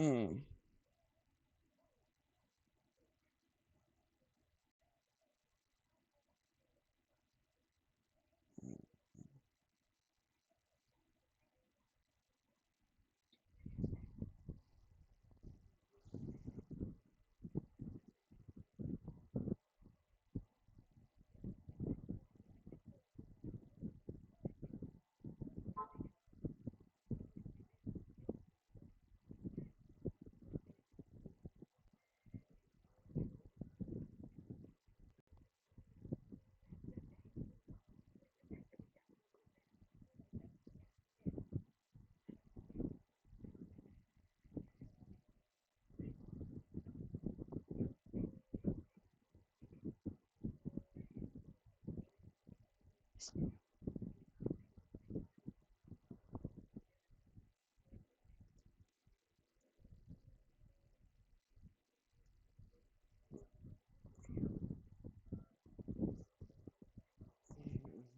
Mm.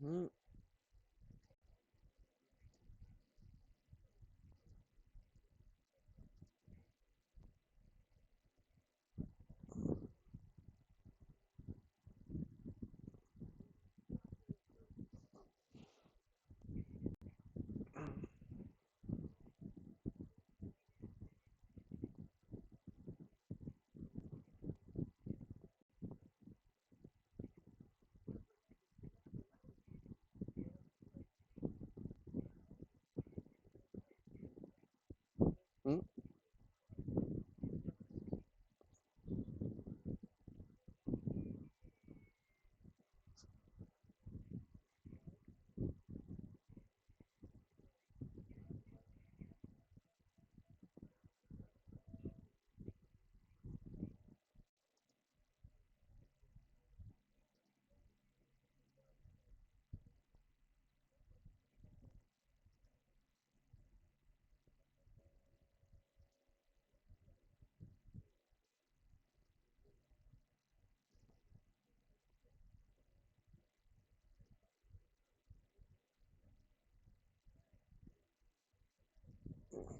Mhm. Mm.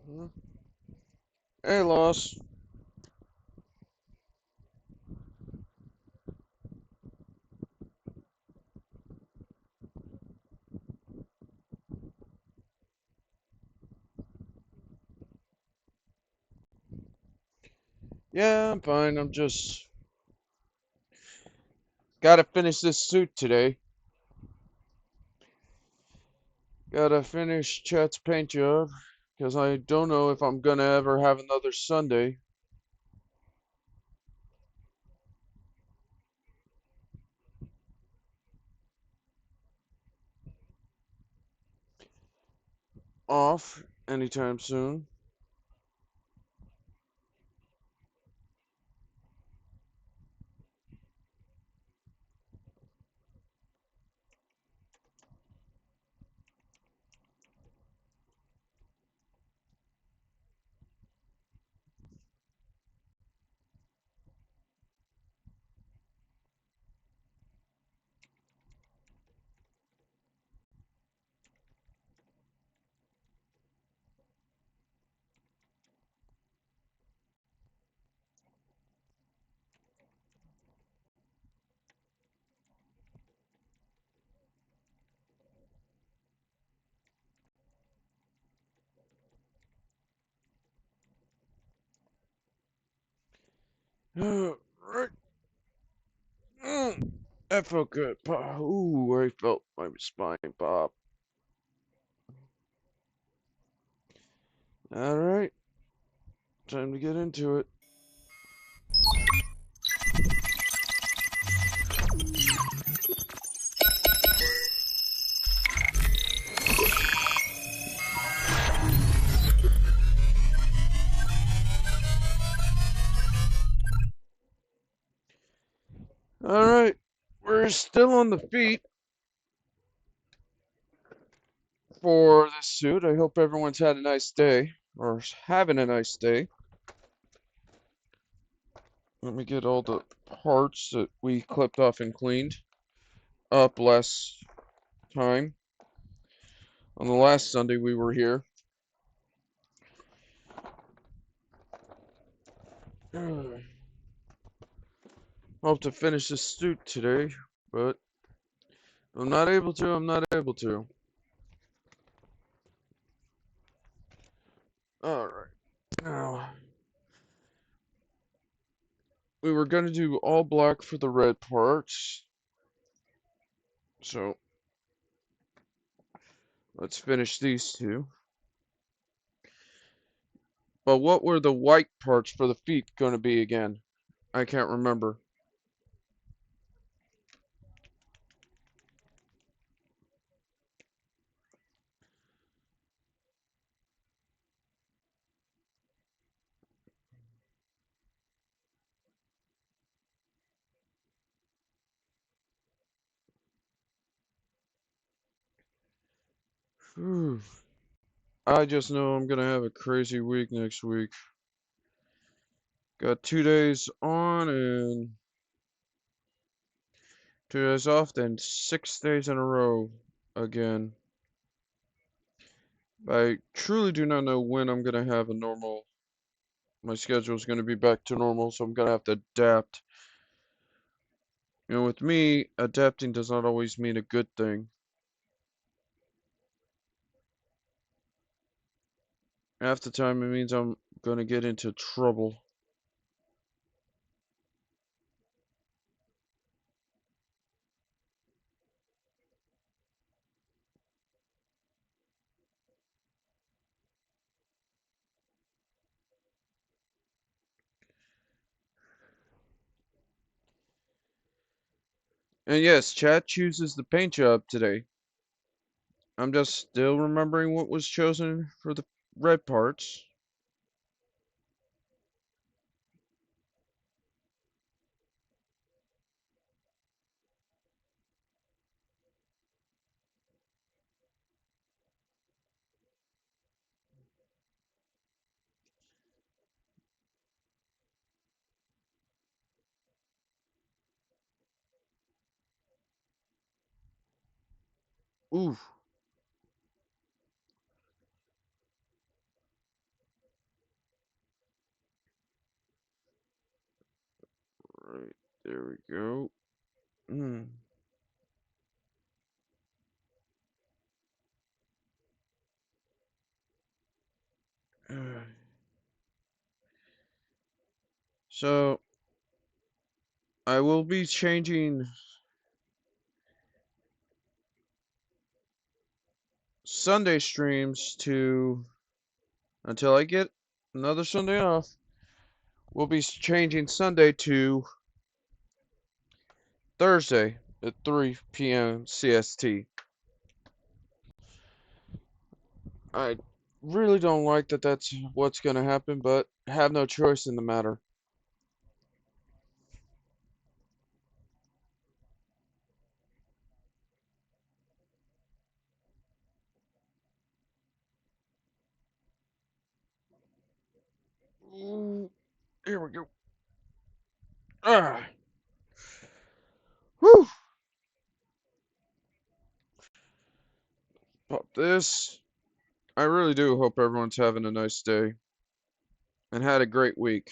Mhm. Hey, Loss. Yeah, I'm fine. I'm just gotta finish this suit today. Gotta finish Chet's paint job because I don't know if I'm gonna ever have another Sunday off anytime soon. Right. That felt good. Ooh, I felt my spine pop. All right, time to get into it. All right, we're still on the feet for this suit. I hope everyone's had a nice day or having a nice day. Let me get all the parts that we clipped off and cleaned up last time. On the last Sunday we were here. Hope to finish this suit today, but I'm not able to. I'm not able to. Alright. Now, we were gonna do all black for the red parts. So, let's finish these two. But what were the white parts for the feet gonna be again? I can't remember. Whew. I just know I'm gonna have a crazy week next week. Got 2 days on and 2 days off, then 6 days in a row again. I truly do not know when I'm gonna have a normal. My schedule is gonna be back to normal, so I'm gonna have to adapt. You know, with me, adapting does not always mean a good thing. Half the time, it means I'm gonna get into trouble. And yes, Chad chooses the paint job today. I'm just still remembering what was chosen for the red parts. Ooh, right, there we go. Hmm. So, I will be changing Sunday streams to, until I get another Sunday off, we'll be changing Sunday to Thursday at 3 p.m. CST. I really don't like that that's what's going to happen, but have no choice in the matter. Ooh, here we go. Ah, whew. Pop this. I really do hope everyone's having a nice day and had a great week.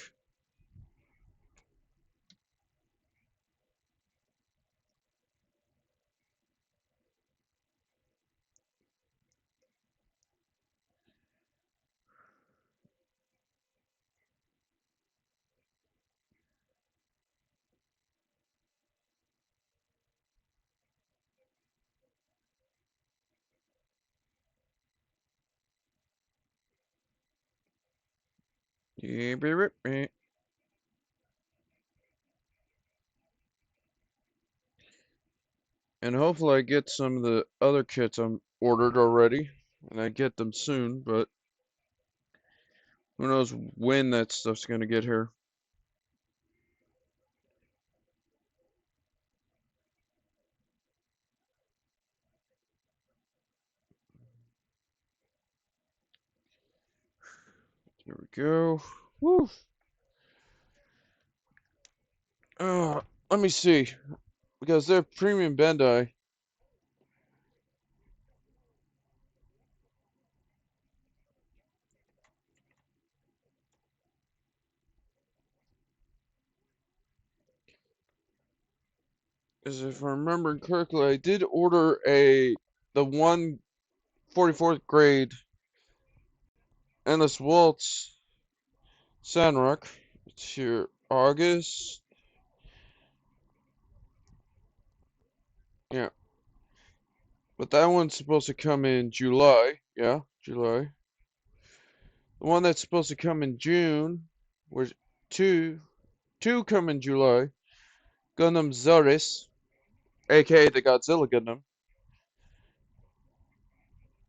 Yeah, and hopefully I get some of the other kits I'm ordered already, and I get them soon, but who knows when that stuff's gonna get here. Here we go. Woo. Let me see, because they're premium Bandai. Because if I remember correctly, I did order the 144th grade Endless Waltz Sandrock. It's here August. Yeah. But that one's supposed to come in July. Yeah, July. The one that's supposed to come in June, where's two come in July. Gundam Zaris, aka the Godzilla Gundam,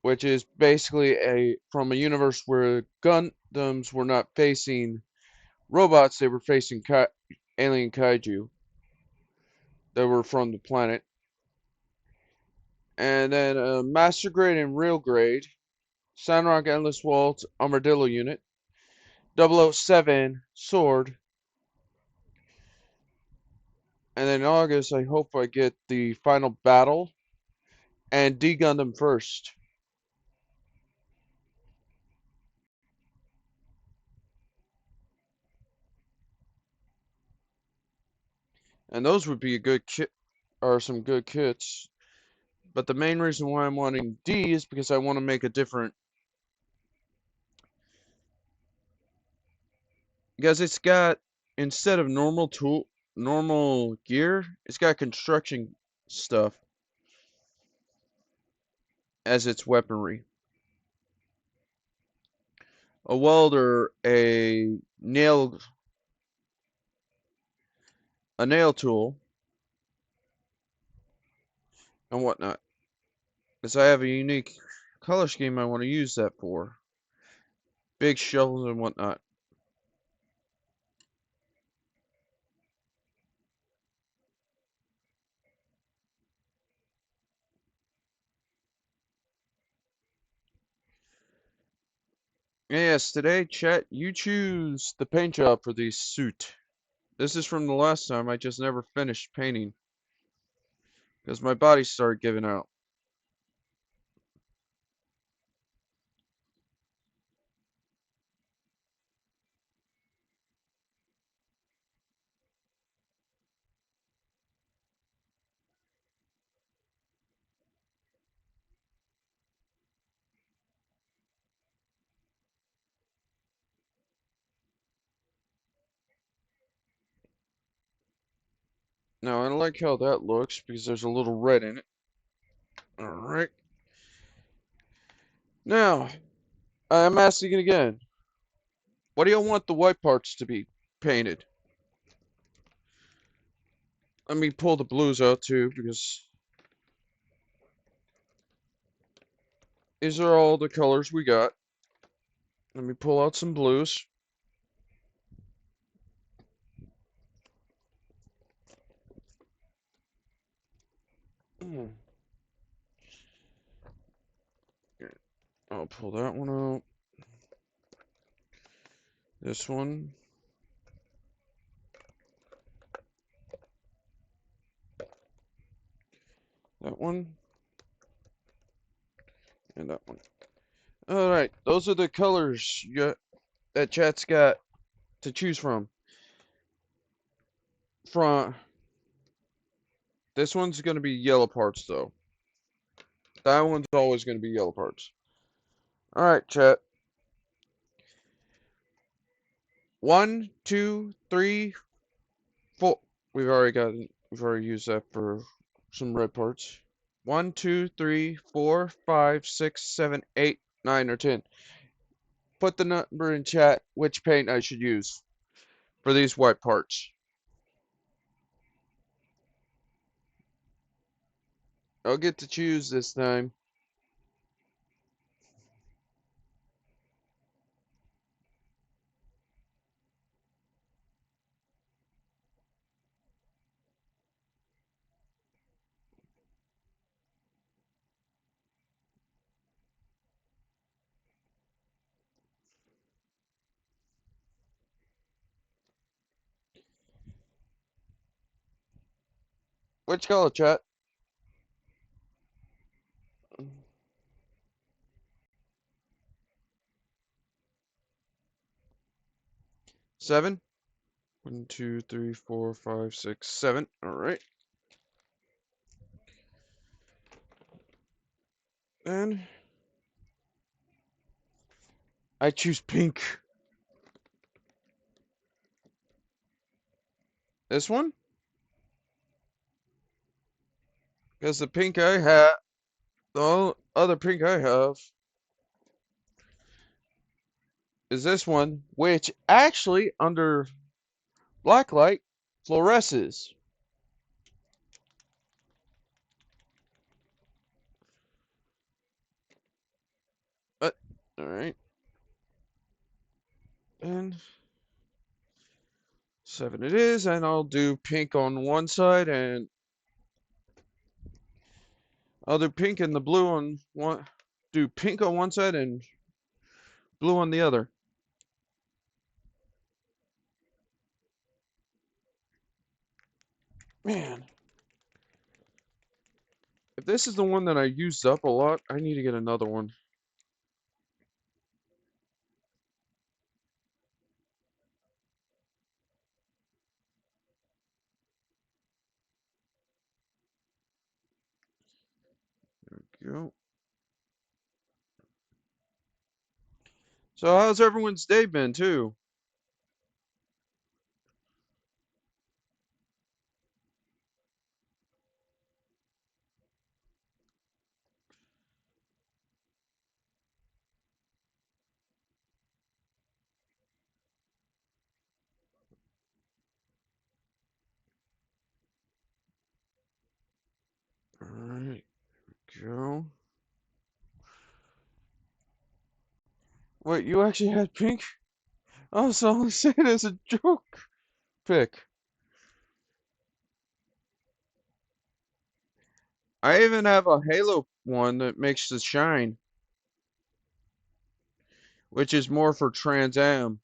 which is basically from a universe where Gundams were not facing robots, they were facing alien kaiju that were from the planet. And then Master Grade and Real Grade, Sandrock Endless Waltz Armadillo Unit, 007 Sword, and then in August I hope I get the Final Battle and D Gundam first. And those would be a good kit, or some good kits. But the main reason why I'm wanting D is because I want to make a different. Because it's got, instead of normal gear, it's got construction stuff as its weaponry. A welder, a nail tool, and whatnot. Because I have a unique color scheme I want to use that for. Big shovels and whatnot. Yes, today, chat, you choose the paint job for the suit. This is from the last time, I just never finished painting. Because my body started giving out. Now, I like how that looks because there's a little red in it. Alright. Now, I'm asking again. What do you want the white parts to be painted? Let me pull the blues out too because these are all the colors we got. Let me pull out some blues. I'll pull that one out. This one. That one. And that one. Alright, those are the colors that chat's got to choose from. This one's going to be yellow parts though. That one's always going to be yellow parts. Alright, chat. 1, 2, 3, 4. We've already used that for some red parts. 1, 2, 3, 4, 5, 6, 7, 8, 9, or 10. Put the number in chat which paint I should use for these white parts. I'll get to choose this time. Which color, chat? 7? 1, 2, 3, 4, 5, 6, 7. Alright. And I choose pink. This one? Because the pink I have, the other pink I have is this one, which actually under blacklight fluoresces. But, alright. And 7 it is, and I'll do pink on one side, and I'll do pink and the blue on one, do pink on one side and blue on the other. Man, if this is the one that I used up a lot, I need to get another one. There we go. So how's everyone's day been too? Alright, go. Wait, you actually had pink? Oh, so I only say it as a joke. Pick. I even have a Halo one that makes the shine, which is more for Trans Am.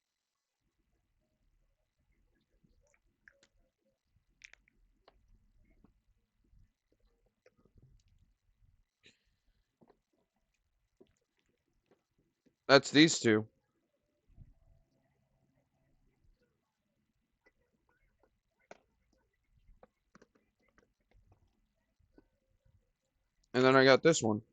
That's these two. And then I got this one.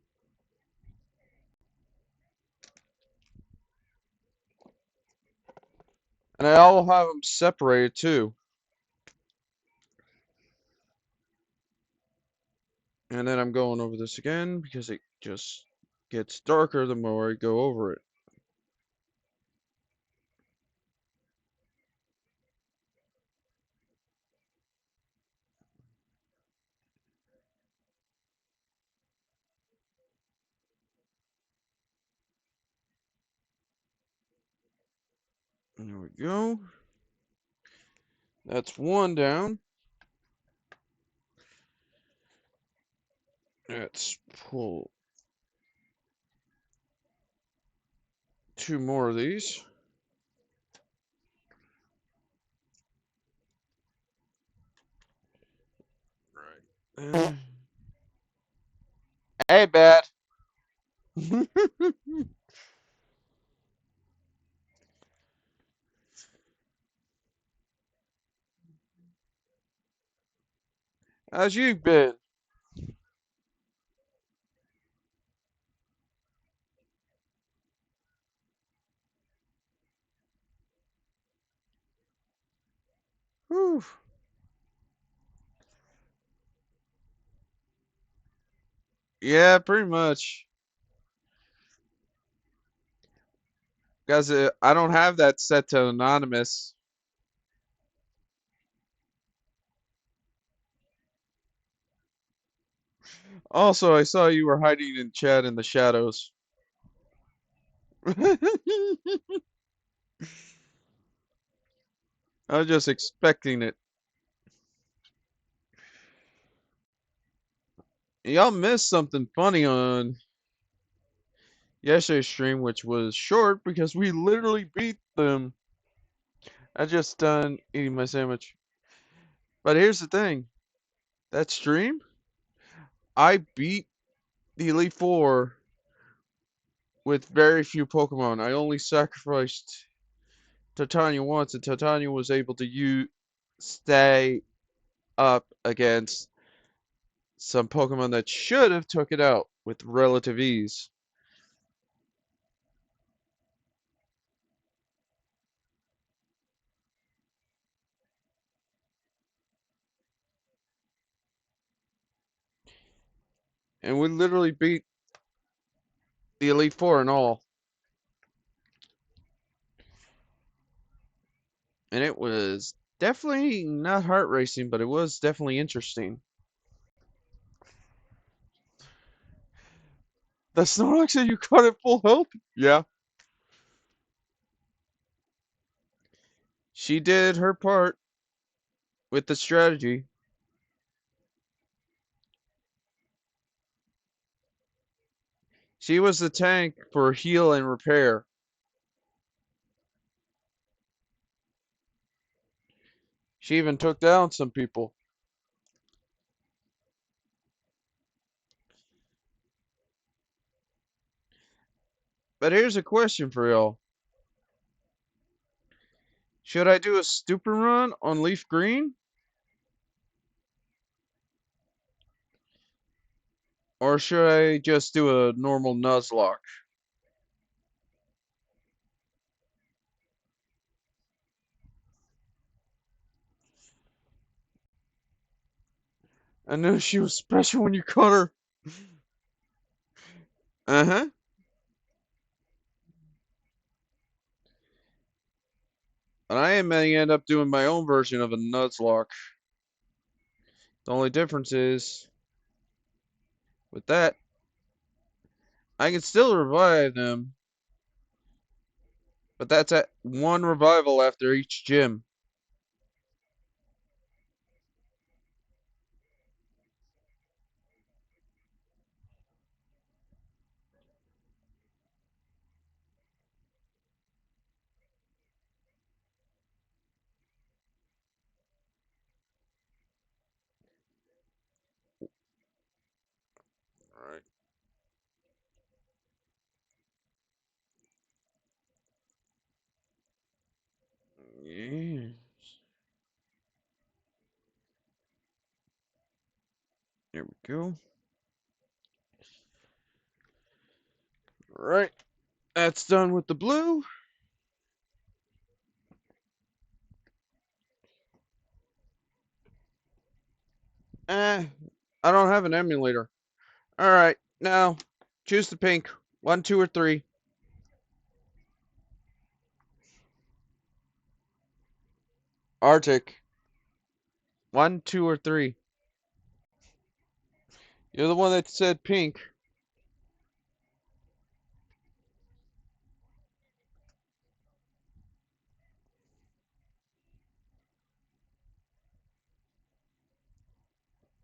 And I'll have them separated too. And then I'm going over this again because it just gets darker the more I go over it. There we go. That's one down. Let's pull 2 more of these. Right. Hey, bad. How's you been? Whew. Yeah, pretty much. Guys, I don't have that set to anonymous. Also, I saw you were hiding in chat in the shadows. I was just expecting it. Y'all missed something funny on yesterday's stream, which was short because we literally beat them. I just done eating my sandwich. But here's the thing. That stream, I beat the Elite Four with very few Pokemon. I only sacrificed Titania once, and Titania was able to stay up against some Pokemon that should have took it out. with relative ease. And we literally beat the Elite Four and all. And it was definitely not heart racing, but it was definitely interesting. The Snorlax said you caught it full health? Yeah. She did her part with the strategy. She was the tank for heal and repair. She even took down some people. But here's a question for y'all. Should I do a stupid run on Leaf Green? Or should I just do a normal Nuzlocke? I knew she was special when you caught her. Uh-huh. And I may end up doing my own version of a Nuzlocke. The only difference is, with that, I can still revive them, but that's at one revival after each gym. Alright. Yeah. There we go. Right. That's done with the blue. Eh, I don't have an emulator. Alright, now choose the pink. 1, 2, or 3. Arctic. 1, 2, or 3. You're the one that said pink.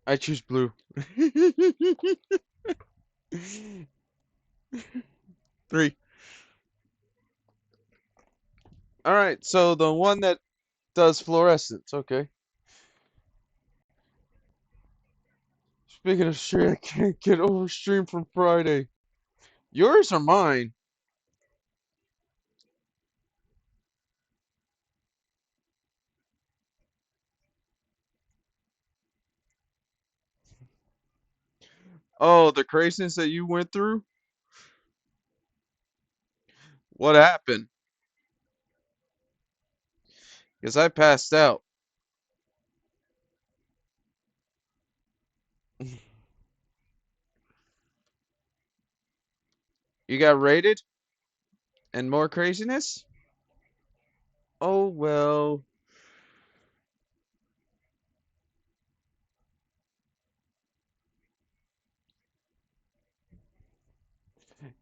I choose blue. 3. Alright, so the one that does fluorescence, okay. Speaking of stream, I can't get over stream from Friday. Yours or mine? Oh, the craziness that you went through? What happened? Because I passed out. You got raided? And more craziness? Oh, well.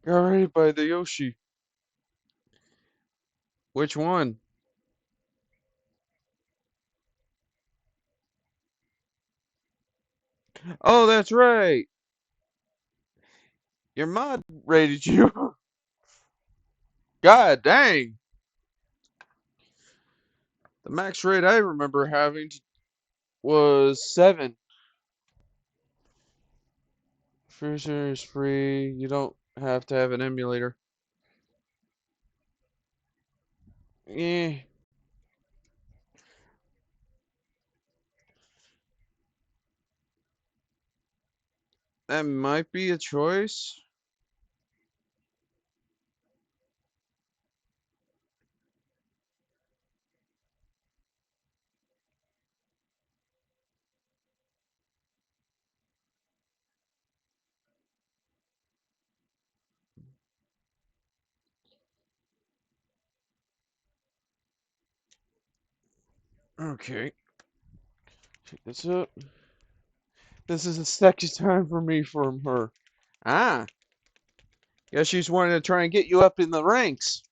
Got raided by the Yoshi. Which one? Oh, that's right. Your mod raided you. God dang. The max rate I remember having was 7. Freezer is free. You don't have to have an emulator. Yeah. That might be a choice. Okay. Check this out. This is the second time for me from her. Ah, yeah, she's wanting to try and get you up in the ranks.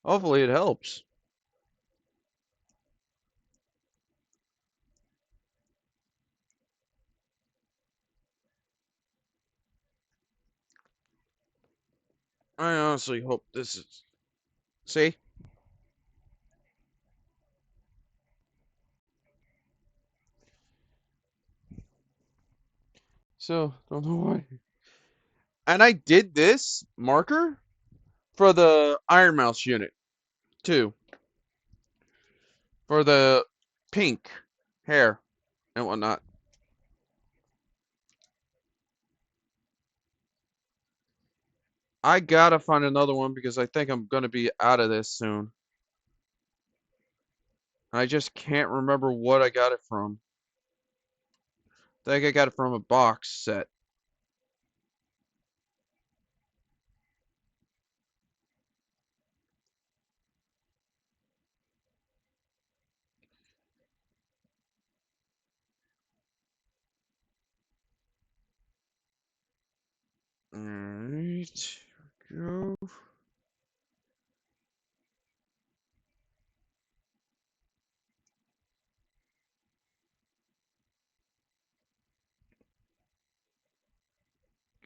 Hopefully it helps. I honestly hope this is. See? So, don't know why. And I did this marker for the Iron Mouse unit, too. For the pink hair and whatnot. I gotta find another one because I think I'm gonna be out of this soon. I just can't remember what I got it from. I think I got it from a box set. Alright, go.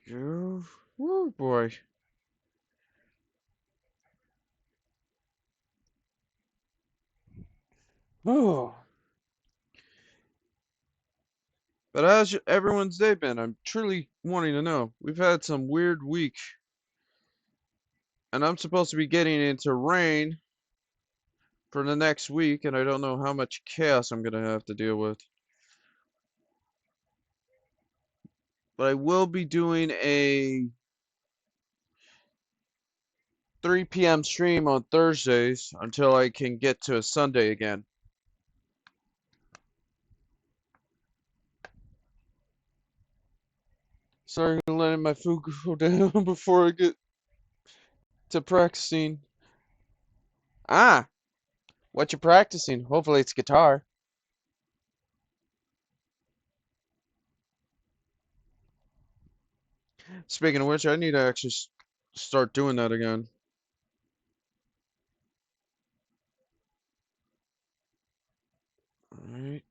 Go. Oh boy. Oh. But how's everyone's day been? I'm truly wanting to know. We've had some weird week, and I'm supposed to be getting into rain for the next week, and I don't know how much chaos I'm gonna have to deal with. But I will be doing a 3 p.m. stream on Thursdays until I can get to a Sunday again. Sorry, I'm letting my food go down before I get to practicing. Ah, what you practicing? Hopefully it's guitar. Speaking of which, I need to actually start doing that again. Alright.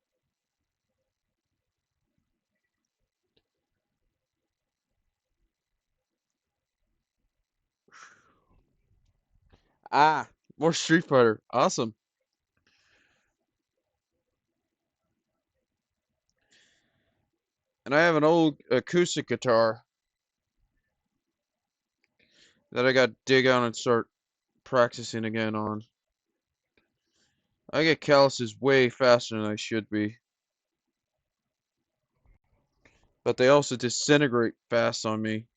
Ah, more Street Fighter. Awesome. And I have an old acoustic guitar that I got to dig out and start practicing again on. I get calluses way faster than I should be. But they also disintegrate fast on me.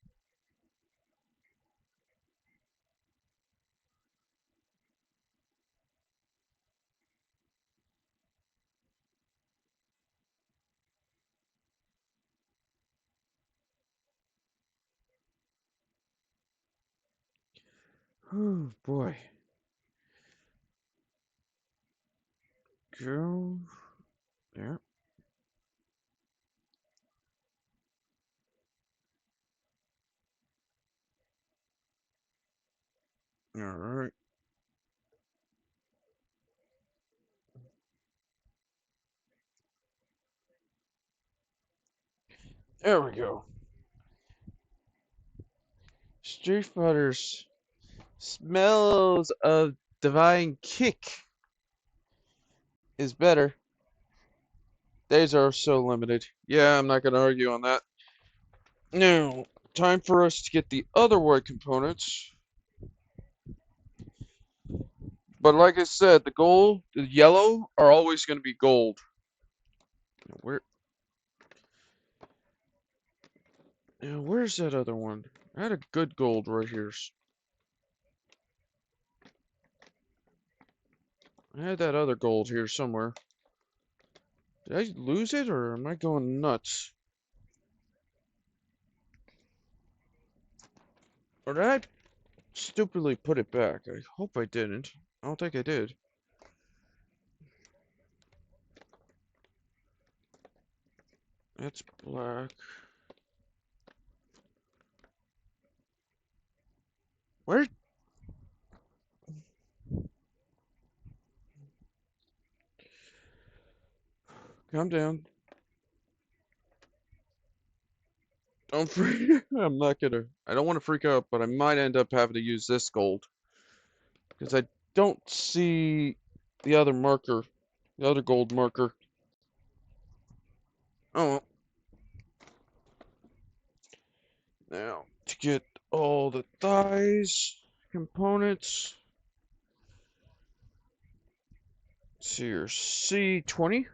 Oh boy. Go there. Alright. There we go. Street Fighters smells of divine kick is better. Days are so limited. Yeah, I'm not gonna argue on that. No. time for us to get the other white components. But like I said, the yellow are always going to be gold. Where? Now, where's that other one? I had a good gold right here. I had that other gold here somewhere. Did I lose it or am I going nuts? Or did I stupidly put it back? I hope I didn't. I don't think I did. That's black. Where? Calm down. Don't freak. I'm not gonna. I don't want to freak out, but I might end up having to use this gold. Because I don't see the other marker. The other gold marker. Oh, well. Now, to get all the thighs components. Let's see here. C20.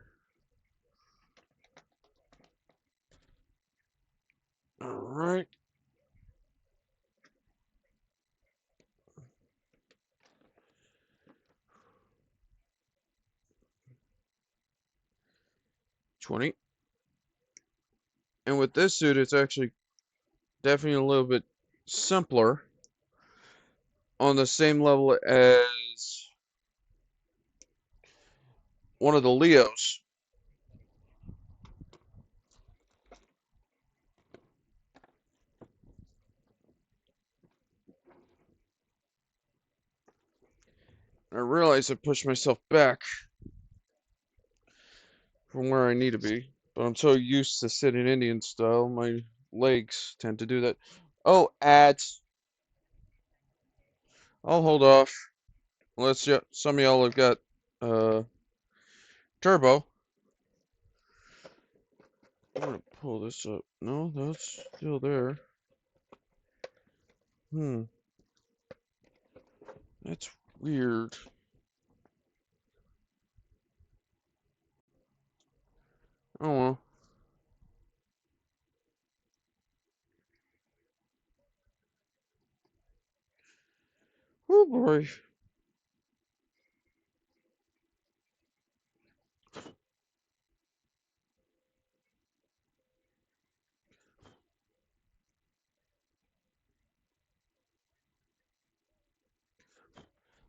Alright. '20. And with this suit, it's actually definitely a little bit simpler on the same level as one of the Leos. I realize I pushed myself back from where I need to be, but I'm so used to sitting Indian style, my legs tend to do that. Oh, ads. I'll hold off. Unless some of y'all have got uh, turbo. I'm gonna pull this up. No, that's still there. That's weird. Oh well. Oh boy.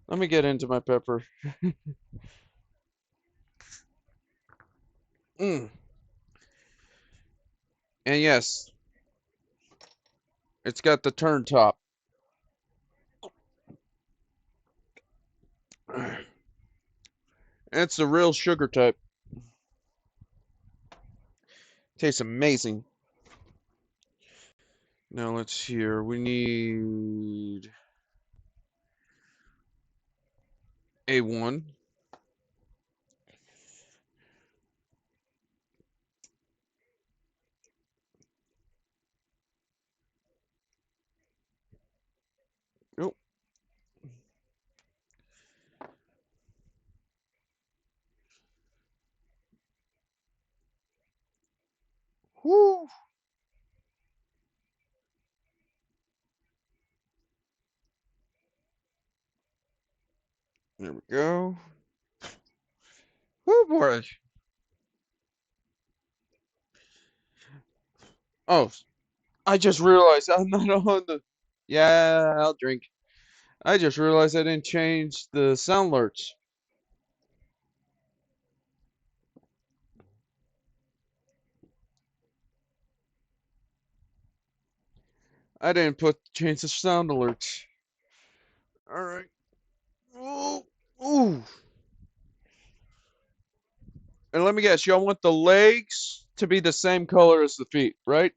Let me get into my pepper. Mm. And yes, it's got the turn top. It's the real sugar type. Tastes amazing. Now let's see here. We need A1. Oh. Whoo. There we go. Oh boy. Oh, I just realized I'm not on the. Yeah, I'll drink. I just realized I didn't change the sound alerts. I didn't change the sound alerts. All right. Ooh, ooh. And let me guess, y'all want the legs to be the same color as the feet, right?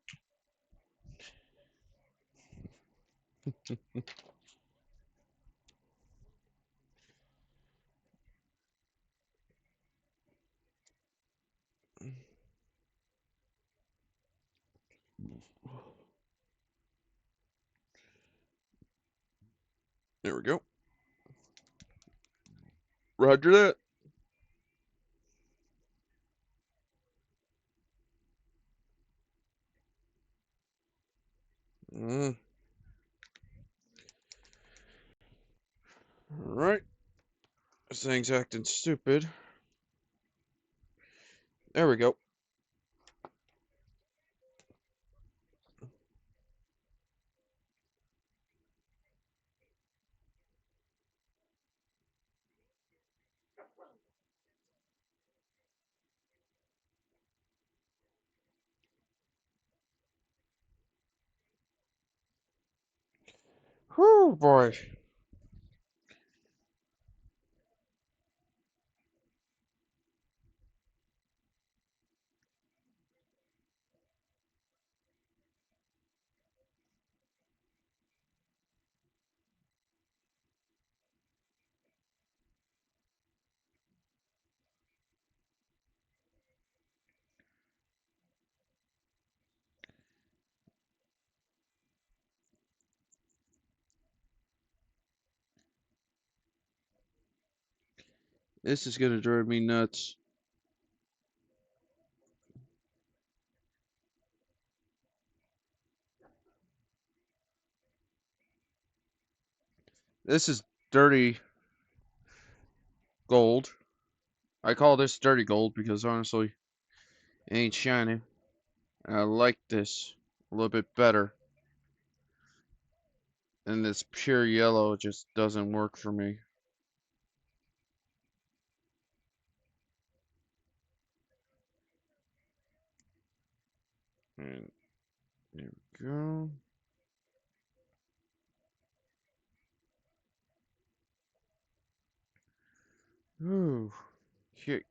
There we go. Roger that. Mm. Alright. This thing's acting stupid. There we go. Whew, boy. This is gonna drive me nuts. This is dirty gold. I call this dirty gold because honestly, it ain't shining. And I like this a little bit better. And this pure yellow just doesn't work for me. And there we go. Ooh. Okay.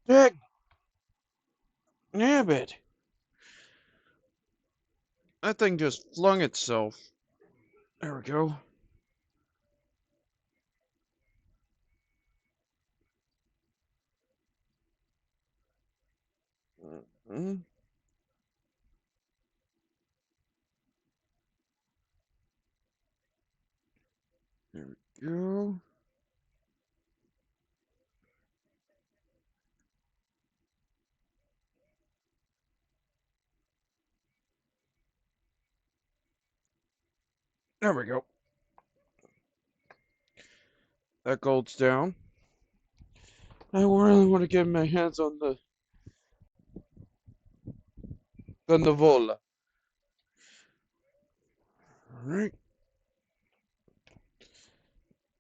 Heck, nabbit. That thing just flung itself. There we go. Mm-hmm. There we go. There we go. That gold's down. I really want to get my hands on the Gondavola. Alright.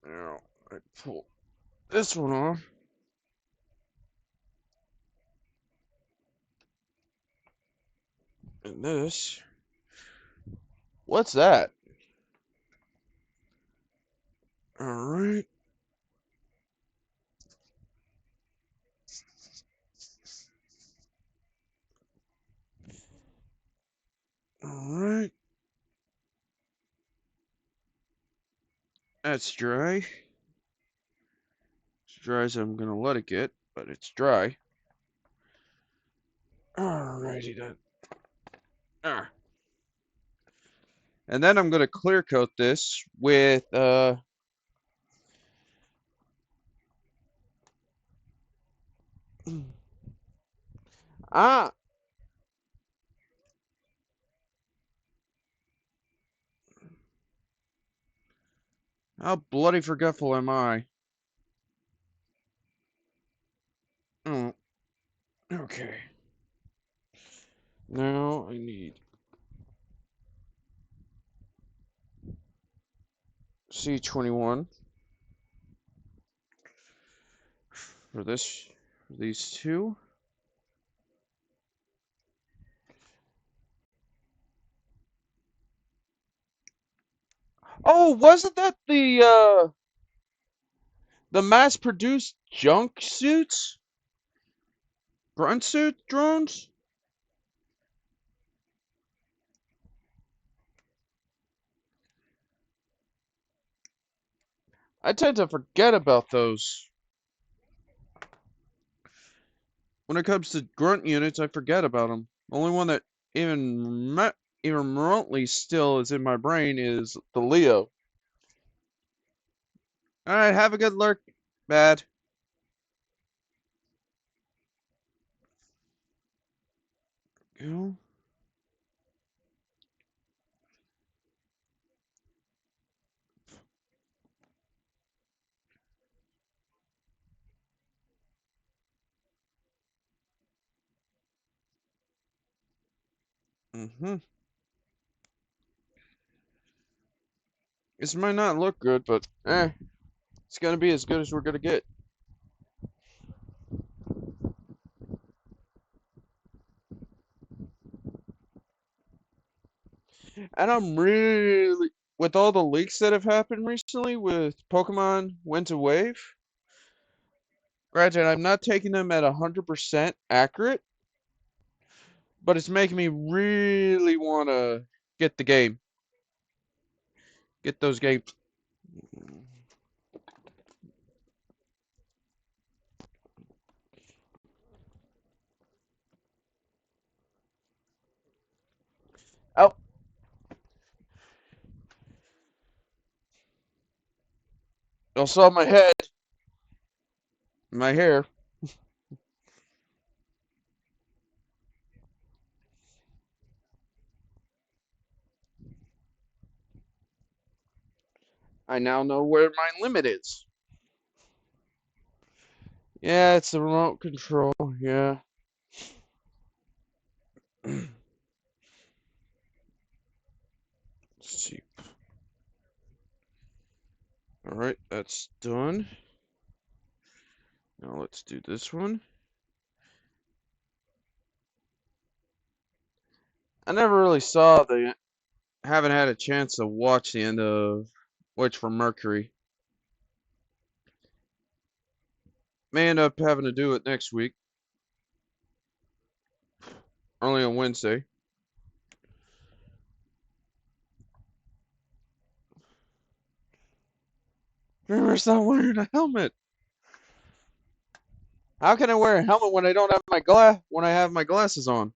Now I pull this one off. And this. What's that? Alright. Alright. That's dry. As dry as I'm gonna let it get, but it's dry. Alrighty then. Ah. And then I'm gonna clear coat this with ah, how bloody forgetful am I? Oh, okay. Now I need C21 for this, for these two. Oh, wasn't that the mass-produced junk suits? Grunt suit drones? I tend to forget about those. When it comes to grunt units, I forget about them. The only one that even remotely still is in my brain is the Leo. Alright, have a good lurk. Bad. Go. Mm-hmm. This might not look good, but it's gonna be as good as we're gonna get. And I'm really, with all the leaks that have happened recently with Pokemon Winter Wave, granted, I'm not taking them at 100% accurate, but it's making me really want to get the game. Get those games. Oh, I saw my head, my hair. I now know where my limit is. Yeah, it's the remote control. Yeah. Let's see. All right, that's done. Now let's do this one. I never really saw the, haven't had a chance to watch the end of Witch from Mercury. May end up having to do it next week, only on Wednesday. Dreamer's not wearing a helmet. How can I wear a helmet when I don't have my when I have my glasses on?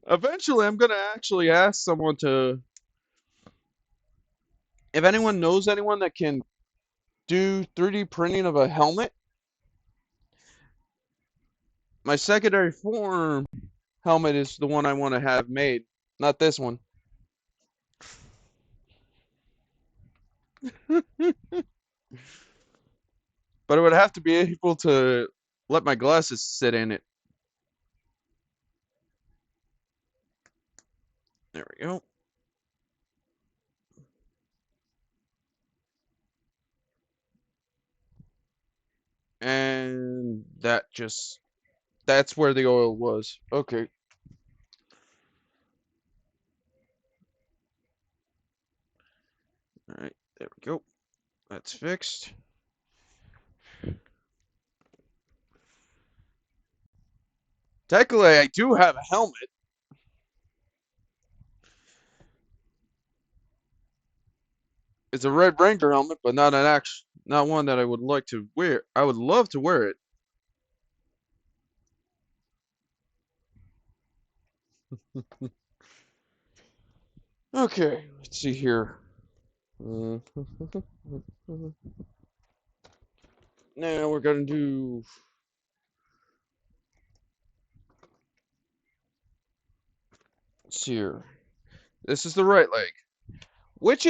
Eventually, I'm gonna actually ask someone to, if anyone knows anyone that can do 3D printing of a helmet. My secondary form helmet is the one I want to have made, not this one. But I would have to be able to let my glasses sit in it. There we go. And that's where the oil was. Okay. All right, there we go. That's fixed. Technically, I do have a helmet. It's a Red Ranger helmet, but not one that I would like to wear. I would love to wear it. Okay, let's see here. Now we're gonna do. Let's see here. This is the right leg. Which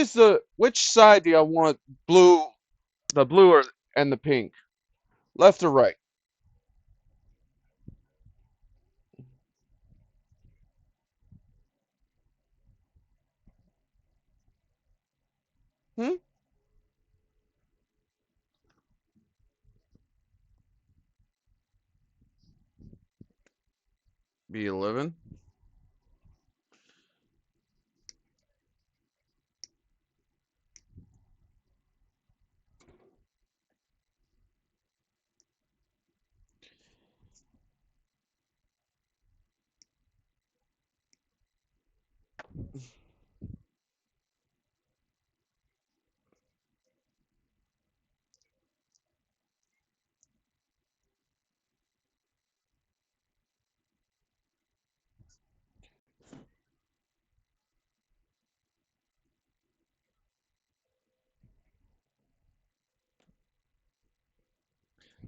side do I want blue, the blue or, and the pink? Left or right? Hmm? B11.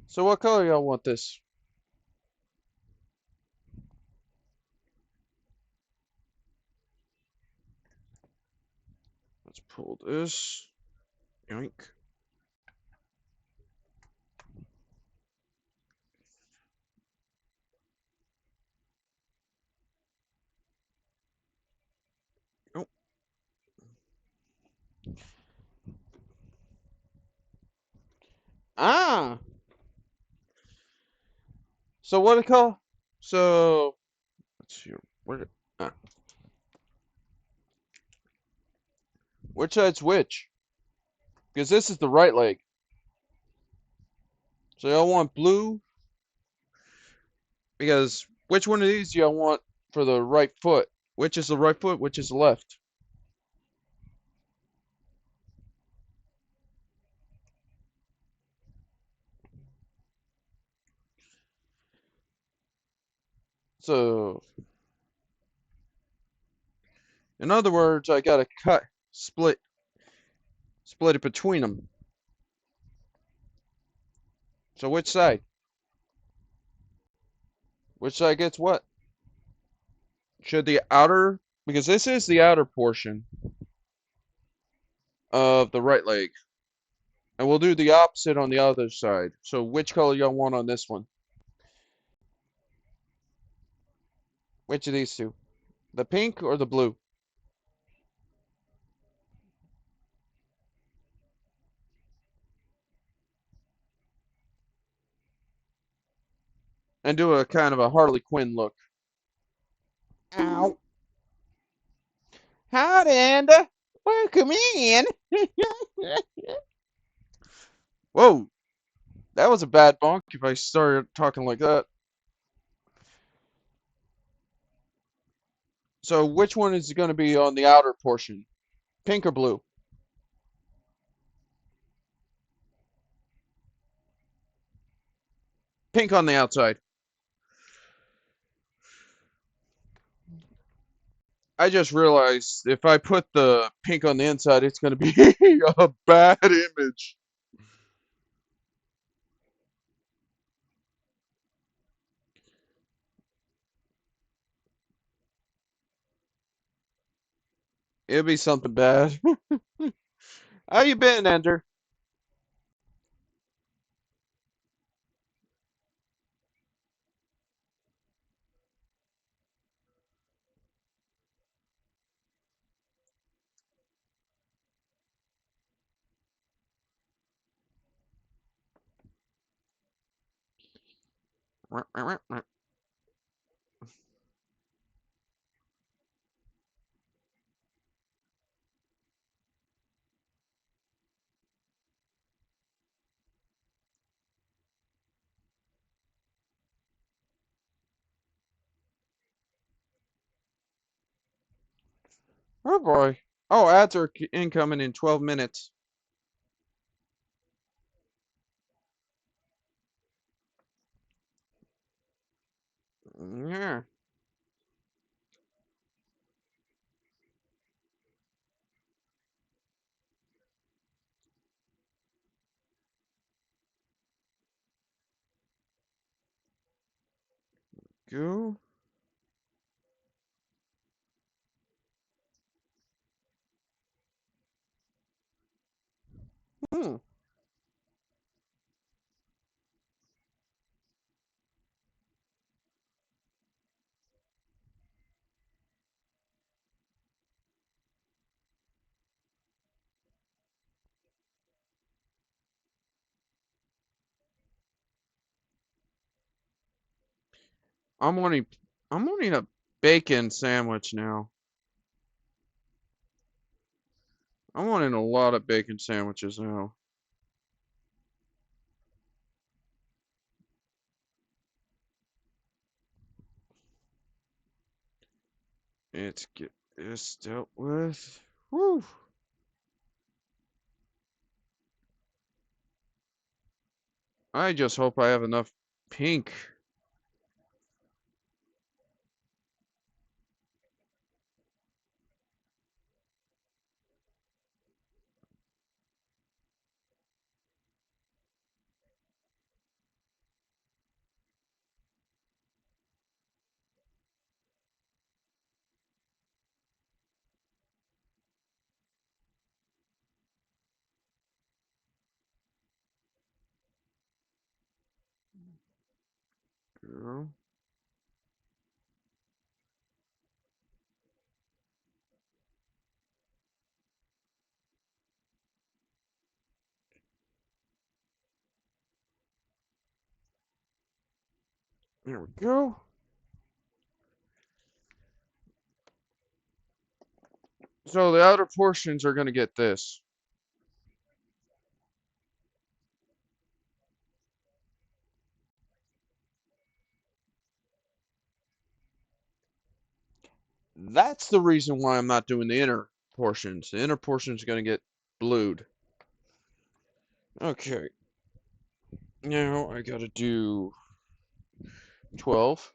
So what color y'all want this? Let's pull this. Yoink. Oh. Ah. So what color? So let's see. Where? Ah. Which side's which? Because this is the right leg. So y'all want blue? Because which one of these do y'all want for the right foot? Which is the right foot? Which is the left? So, in other words, I gotta split it between them. So which side? Which side gets what? Should the outer, because this is the outer portion of the right leg. And we'll do the opposite on the other side. So which color y'all want on this one? Which of these two? The pink or the blue? And do a kind of a Harley Quinn look. Ow. Howdy, Anda. Welcome in. Whoa, that was a bad bonk if I started talking like that. So which one is going to be on the outer portion? Pink or blue? Pink on the outside. I just realized if I put the pink on the inside, it's going to be a bad image. It'll be something bad. How you been, Ender? Oh boy. Oh, ads are incoming in 12 minutes. Yeah. Go. Hmm. I'm wanting I'm wanting a bacon sandwich now. I'm wanting a lot of bacon sandwiches now. Let's get this dealt with. Whew. I just hope I have enough pink. go. There we go. So the outer portions are going to get this. That's the reason why I'm not doing the inner portions. The inner portions are going to get blued. Okay. Now I got to do 12.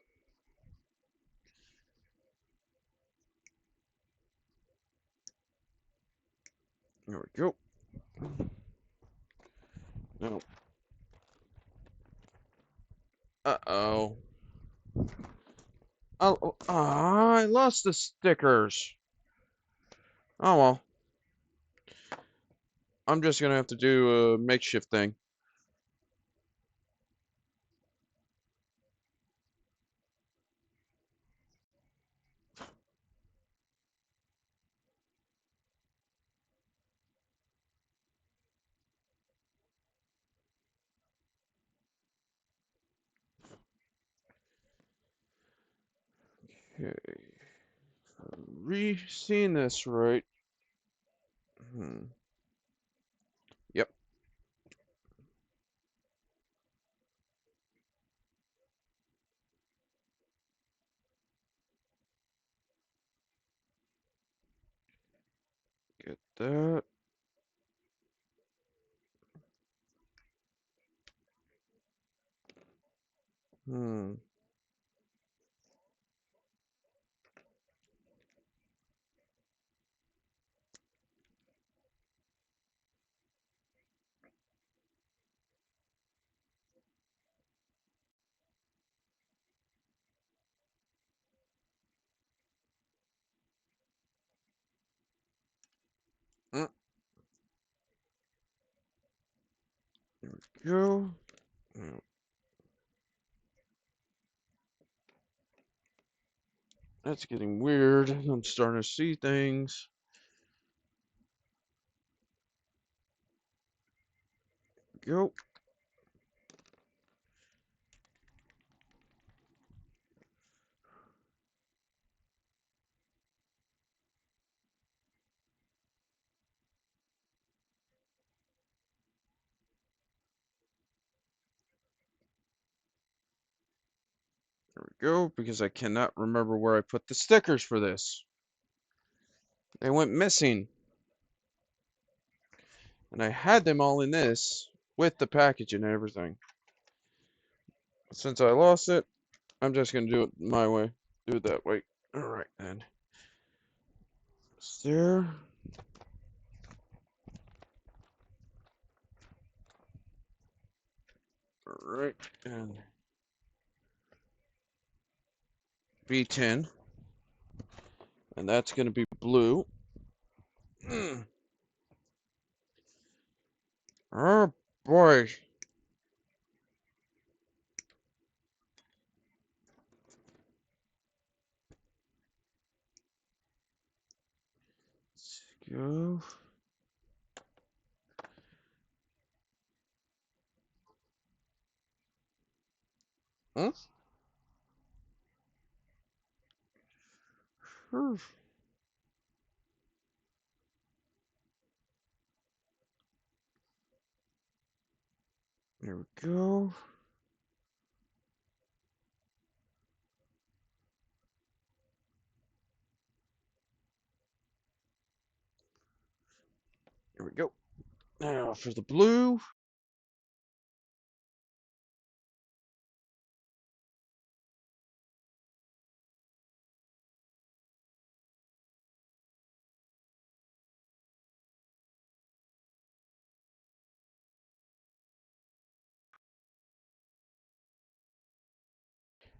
There we go. No. Uh-oh. Oh, I lost the stickers. Oh well. I'm just gonna have to do a makeshift thing. Okay. Seeing this right. Hmm. Yep. Get that. Hmm. Mm, there we go. Mm, that's getting weird. I'm starting to see things. Go. There we go. Because I cannot remember where I put the stickers for this. They went missing. And I had them all in this with the package and everything. Since I lost it, I'm just gonna do it my way. Do it that way. Alright then. It's there. Alright, and B10. And that's gonna be blue. Oh boy. Let's go. Huh? There we go. There we go. Now for the blue.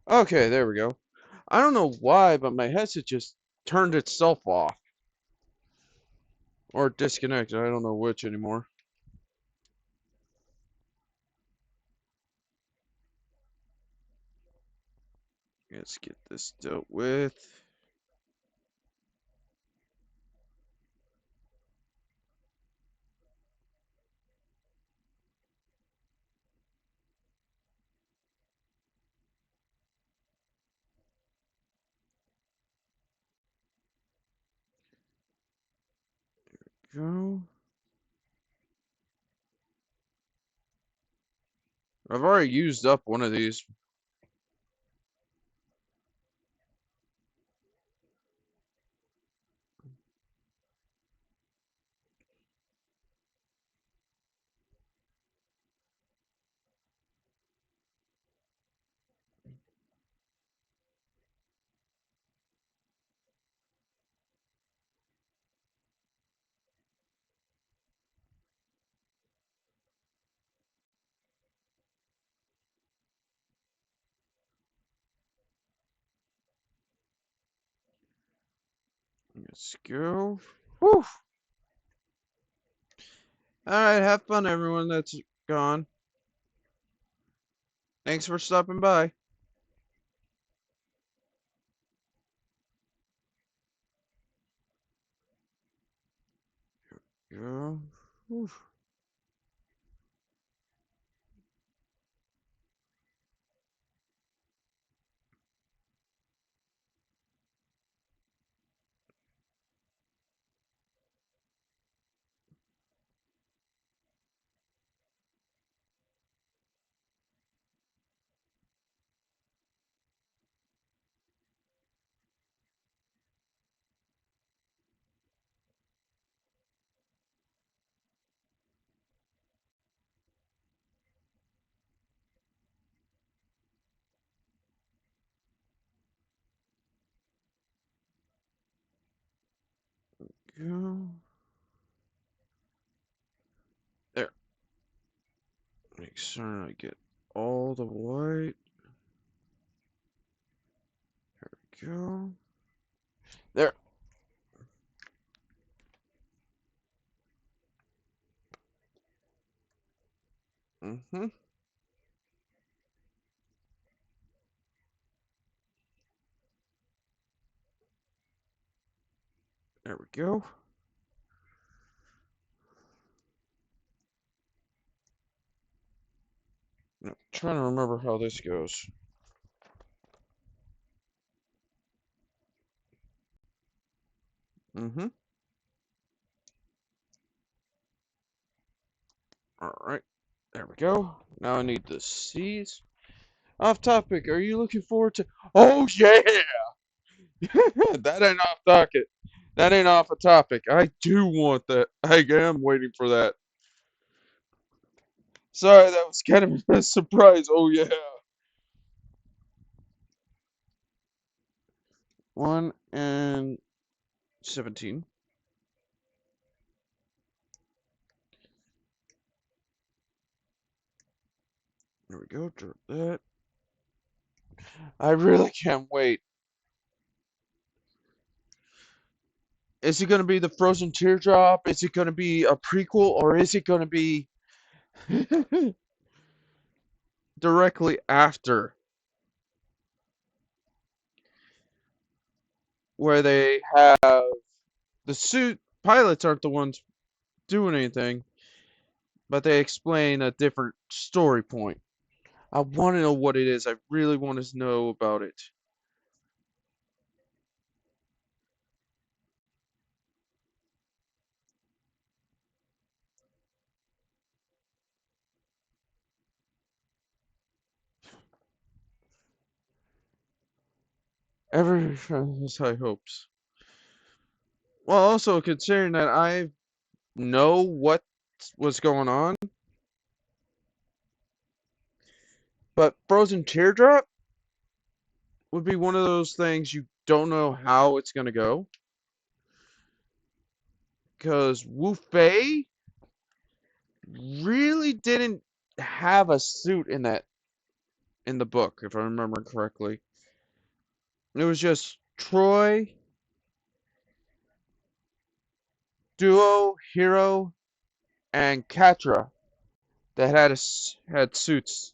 Okay, there we go. I don't know why, but my headset just turned itself off. Or disconnected. I don't know which anymore. Let's get this dealt with. Go. I've already used up one of these. Let's go. Whew. Alright, have fun, everyone that's gone. Thanks for stopping by. Go. Whew. Go. There. Make sure I get all the white. Go. There. Mm-hmm. There we go. Now, trying to remember how this goes. Mm-hmm. Alright. There we go. Now I need the C's. Off topic, are you looking forward to... Oh, yeah! That ain't off topic. That ain't off a topic. I do want that. I am waiting for that. Sorry, that was kind of a surprise. Oh, yeah. 1 and 17. There we go. Drop that. I really can't wait. Is it going to be the Frozen Teardrop? Is it going to be a prequel? Or is it going to be directly after, where they have the suit pilots aren't the ones doing anything, but they explain a different story point. I want to know what it is. I really want to know about it. Every has high hopes. Well, also considering that I know what was going on, but Frozen Teardrop would be one of those things you don't know how it's gonna go, because Wu Fei really didn't have a suit in the book, if I remember correctly. It was just Troy, Duo, Hero, and Catra that had suits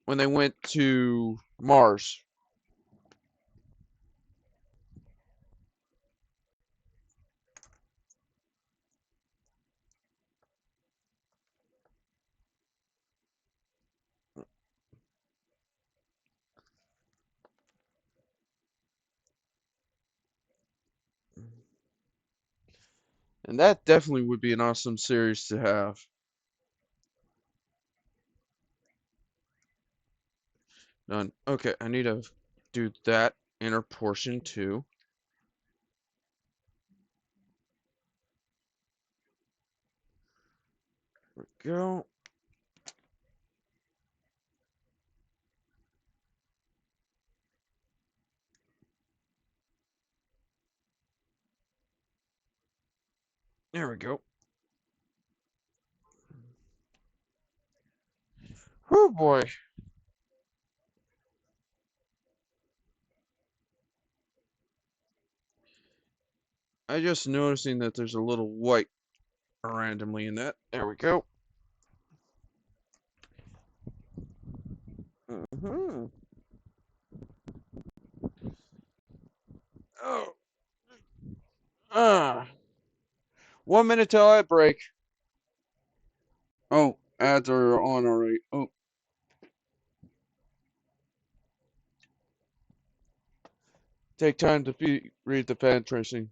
when they went to Mars. And that definitely would be an awesome series to have. Done. Okay, I need to do that inner portion too. There we go. There we go. Oh boy. I just noticing that there's a little white randomly in that. There we go. Mm-hmm. Oh. Ah. 1 minute till I break. Oh, ads are on already. Oh. Take time to read the fan tracing.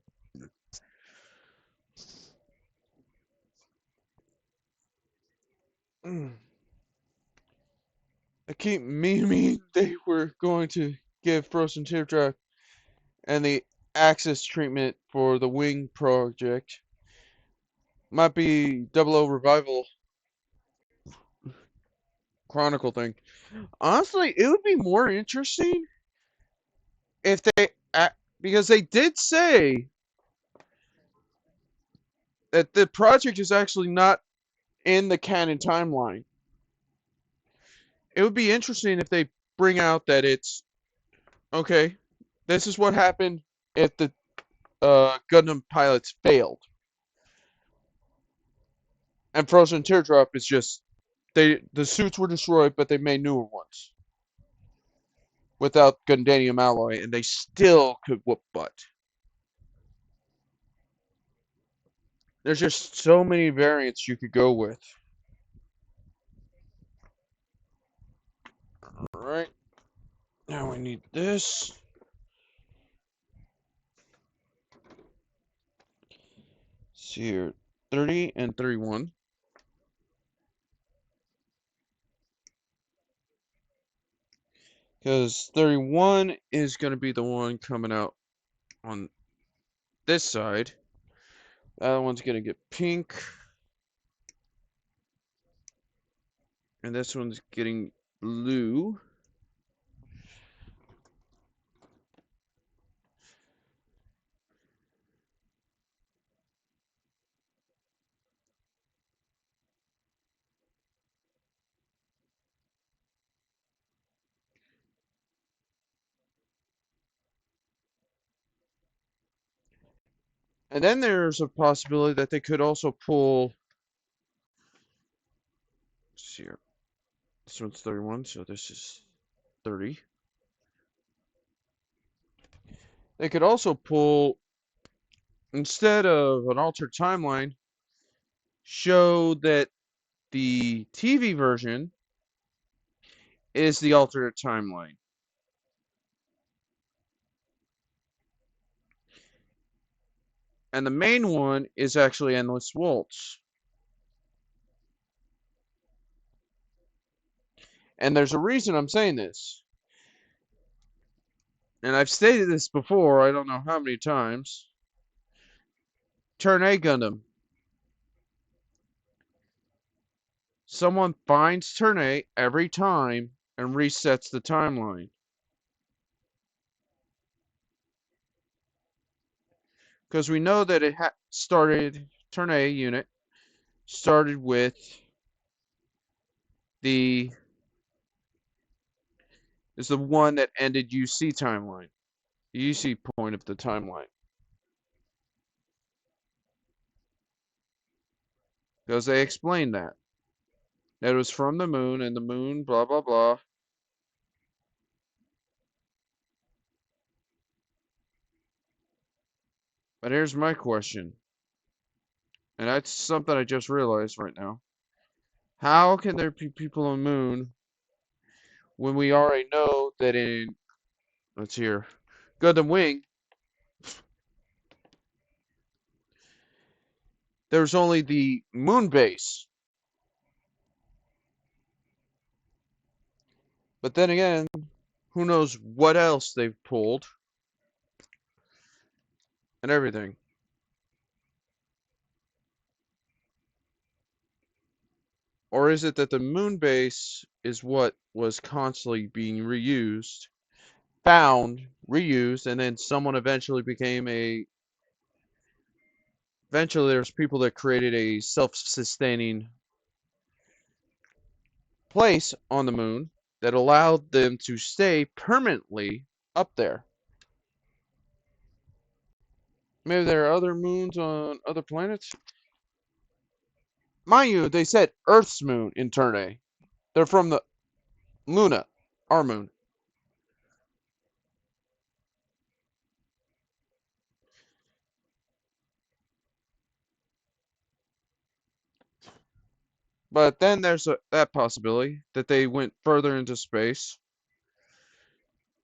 I keep memeing they were going to give Frozen Teardrop and the Axis treatment for the Wing project. Might be Double O Revival Chronicle thing. Honestly, it would be more interesting if they, because they did say that the project is actually not in the canon timeline. It would be interesting if they bring out that it's okay. This is what happened if the Gundam pilots failed, and Frozen Teardrop is just the suits were destroyed, but they made newer ones without Gundanium alloy, and they still could whoop butt. There's just so many variants you could go with. Alright. Now we need this. See here. 30 and 31. Because 31 is going to be the one coming out on this side. The other one's going to get pink. And this one's getting blue. And then there's a possibility that they could also pull. Let's see here. This one's 31, so this is 30. They could also pull, instead of an altered timeline, show that the TV version is the alternate timeline. And the main one is actually Endless Waltz. And there's a reason I'm saying this. And I've stated this before, I don't know how many times. Turn A Gundam. Someone finds Turn A every time and resets the timeline. Because we know that it started, Turn A unit started with the is the one that ended UC timeline, the UC point of the timeline. Because they explained that. That it was from the moon, and the moon, blah, blah, blah. But here's my question, and that's something I just realized right now. How can there be people on the moon when we already know that in, let's hear, Gundam Wing, there's only the moon base. But then again, who knows what else they've pulled and everything. Or is it that the moon base is what was constantly being reused, found, reused, and then someone eventually became a. Eventually, there's people that created a self sustaining place on the moon that allowed them to stay permanently up there. Maybe there are other moons on other planets. Mind you, they said Earth's moon in Turn A. They're from the Luna, our moon. But then there's that possibility that they went further into space,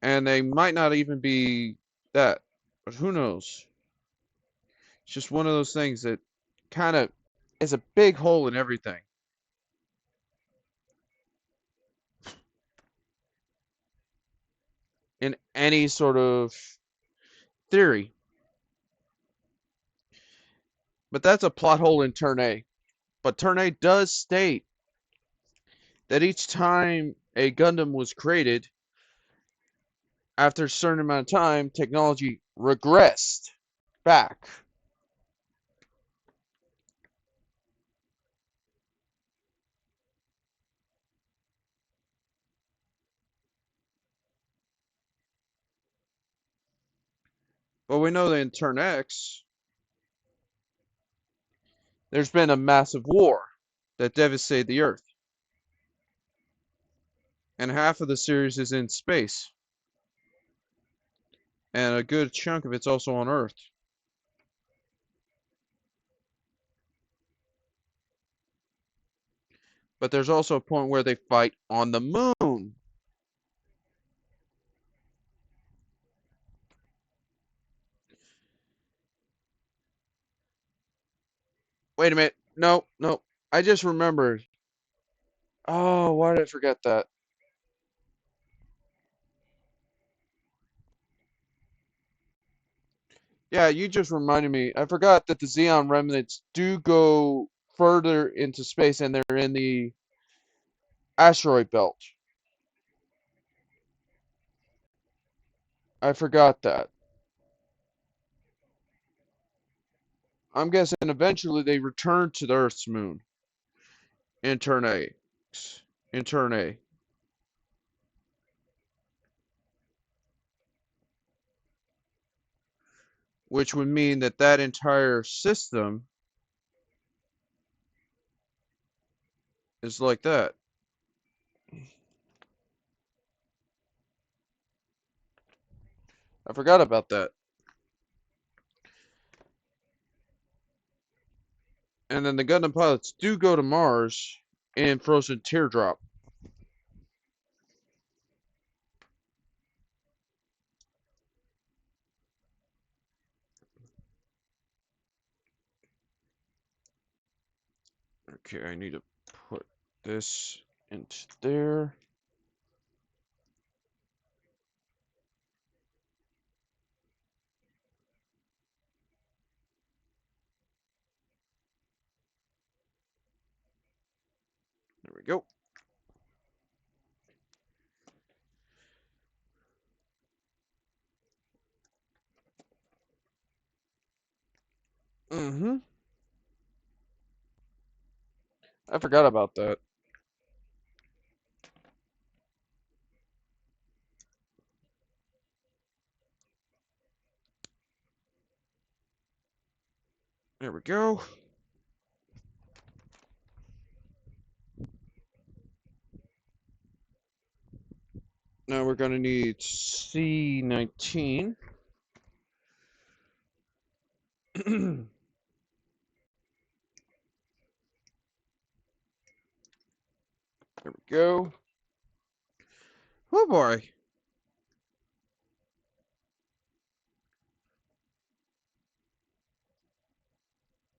and they might not even be that. But who knows? It's just one of those things that kind of is a big hole in everything. In any sort of theory. But that's a plot hole in Turn A. But Turn A does state that each time a Gundam was created, after a certain amount of time, technology regressed back. But we know that in Turn X, there's been a massive war that devastated the Earth. And half of the series is in space. And a good chunk of it's also on Earth. But there's also a point where they fight on the moon. Wait a minute. No, no. I just remembered. Oh, why did I forget that? Yeah, you just reminded me. I forgot that the Xeon remnants do go further into space and they're in the asteroid belt. I forgot that. I'm guessing eventually they return to the Earth's moon in Turn A. In Turn A. Which would mean that that entire system is like that. I forgot about that. And then the Gundam pilots do go to Mars in Frozen Teardrop. Okay, I need to put this into there. There we go. Mm-hmm. I forgot about that. There we go. Now we're gonna need C19. There we go. Oh boy.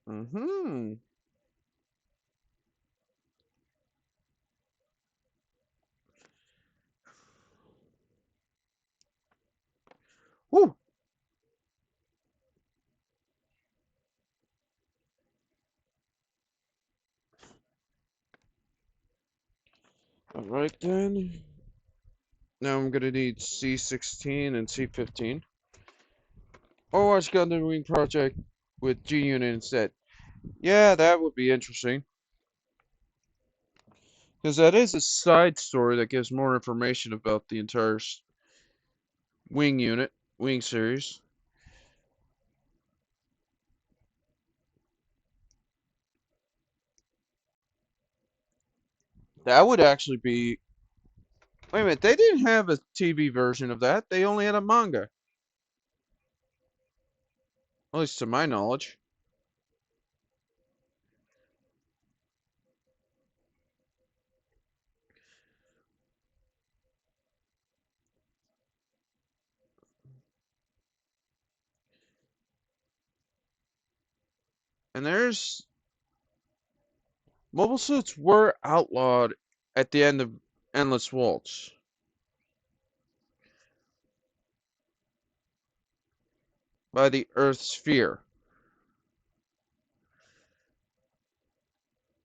Mm-hmm. Woo. Alright then. Now I'm gonna need C16 and C15. Overwatch Gundam Wing Project with G-Unit instead. Yeah, that would be interesting. Because that is a side story that gives more information about the entire Wing unit, Wing series. That would actually be. Wait a minute, they didn't have a TV version of that. They only had a manga. At least to my knowledge. And there's. Mobile suits were outlawed at the end of Endless Waltz by the Earth's sphere.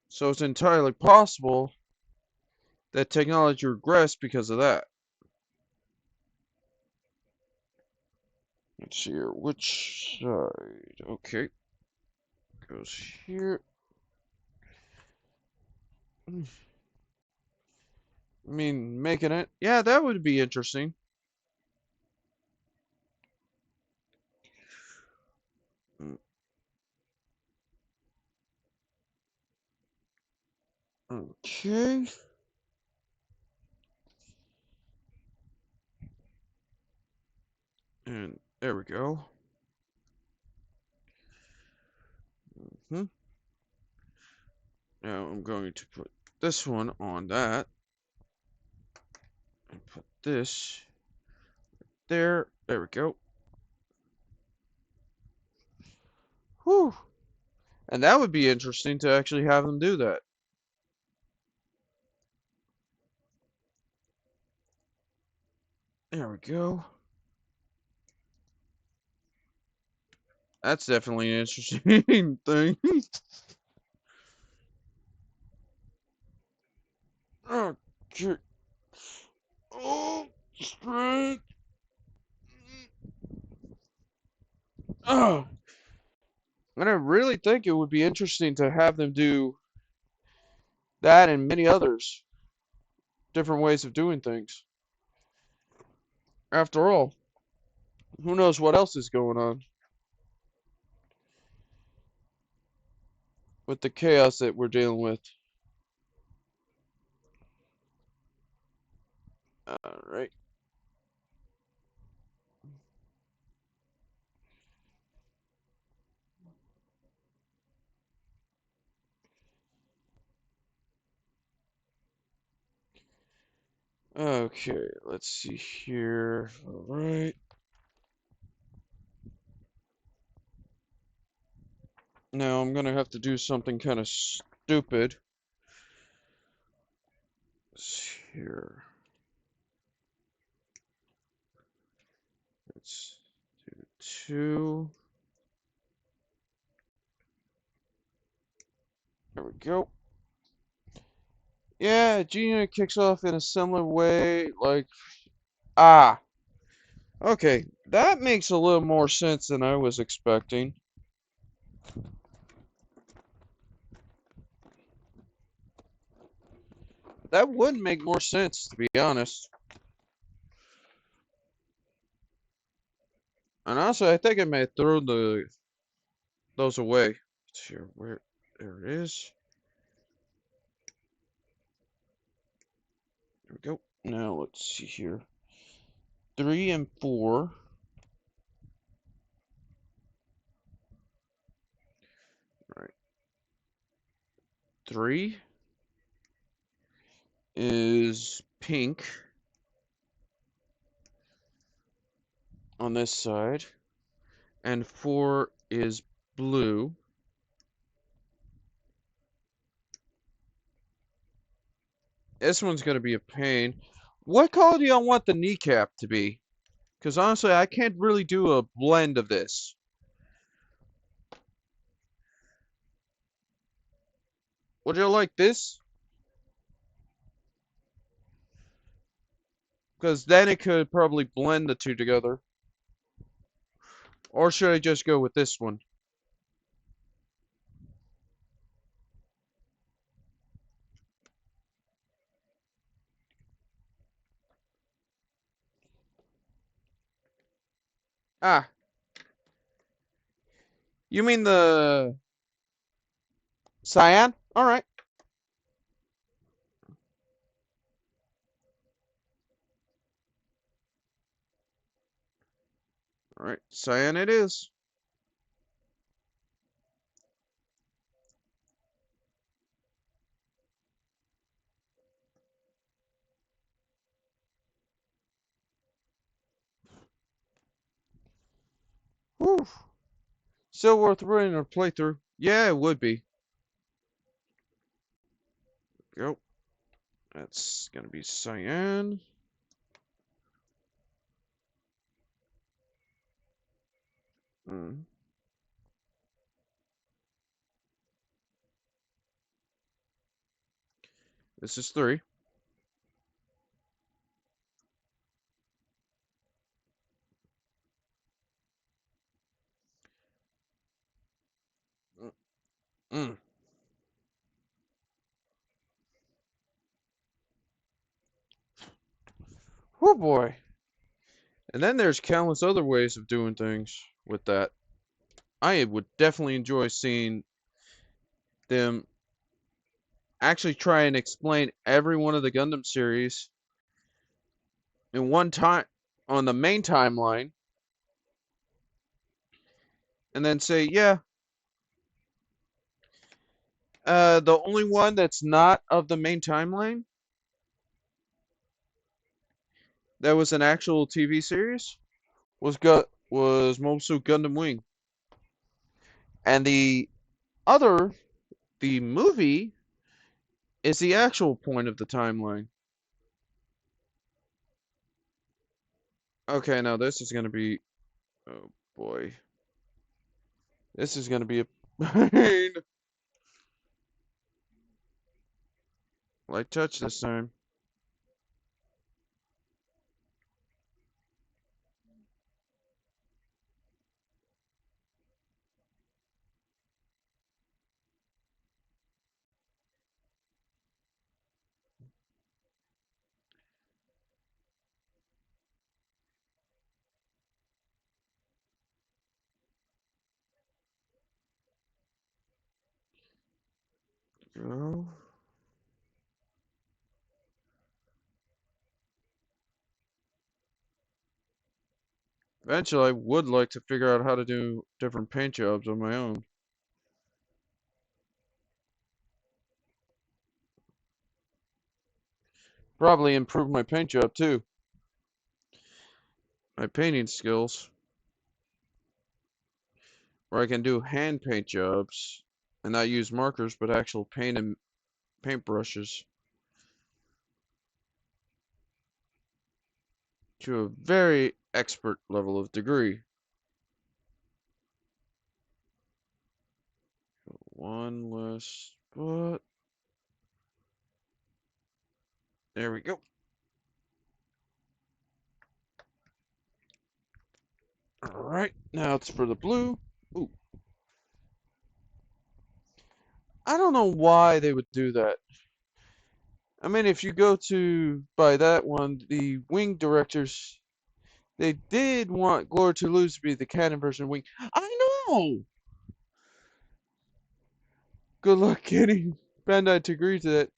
So it's entirely possible that technology regressed because of that. Let's see here. Which side? Okay. Goes here. I mean, making it. Yeah, that would be interesting. Okay. And there we go. Hmm. Now I'm going to put this one on that. And put this there. There we go. Whew. And that would be interesting to actually have them do that. There we go. That's definitely an interesting thing. Okay. Oh, strength. Oh. And I really think it would be interesting to have them do that and many others, different ways of doing things. After all, who knows what else is going on with the chaos that we're dealing with. Alright. Okay, let's see here. Alright. Now I'm gonna have to do something kind of stupid. Let's here. Let's do two. There we go. Yeah, G-Unit kicks off in a similar way, like, ah, okay, that makes a little more sense than I was expecting. That would make more sense, to be honest. And also, I think I may have thrown those away. Let's see where, there it is. There we go. Now, let's see here. 3 and 4. 3 is pink on this side, and 4 is blue. This one's going to be a pain. What color do y'all want the kneecap to be? Because honestly, I can't really do a blend of this. Would you like this? Because then it could probably blend the two together. Or should I just go with this one? Ah, you mean the cyan? Alright. Alright, cyan it is. Whew. Still worth running a playthrough. Yeah, it would be. Go. That's gonna be cyan. Mm. This is 3. Mm. Mm. Oh boy. And then there's countless other ways of doing things with that. I would definitely enjoy seeing them actually try and explain every one of the Gundam series in one time on the main timeline, and then say, yeah, the only one that's not of the main timeline that was an actual TV series was Mobile Suit Gundam Wing, and other the movie is the actual point of the timeline. Okay, now this is gonna be, oh boy, this is gonna be a pain. Light touch this time. Go. Eventually, I would like to figure out how to do different paint jobs on my own. Probably improve my paint job too. My painting skills, where I can do hand paint jobs and not use markers but actual paint and paint brushes to a very expert level of degree. One less spot. There we go. Alright, now it's for the blue. Ooh. I don't know why they would do that. I mean, if you go to by that one, the Wing directors, they did want Glory to Lose to be the canon version of Wing. I know! Good luck getting Bandai to agree to that.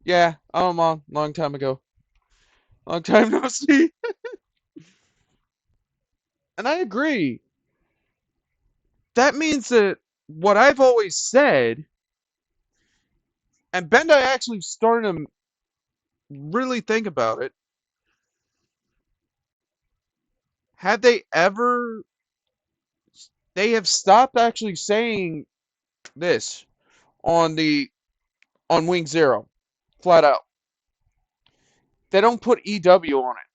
Yeah, long time ago. Long time no see. And I agree. That means that what I've always said And Bandai actually started to really think about it. Had they ever, they have stopped actually saying this on Wing Zero, flat out. They don't put EW on it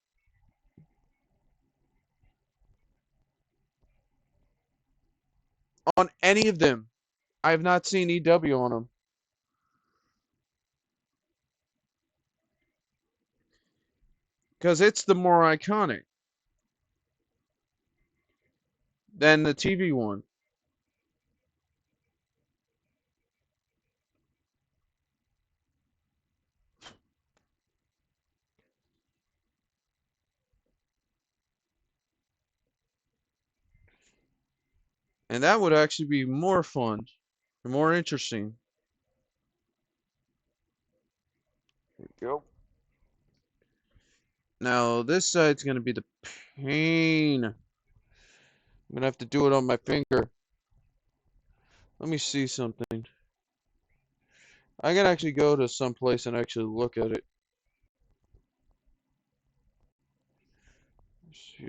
on any of them. I have not seen EW on them because it's the more iconic than the TV one. And that would actually be more fun and more interesting. There we go. Now this side's gonna be the pain. I'm gonna have to do it on my finger. Let me see something. I can actually go to some place and actually look at it.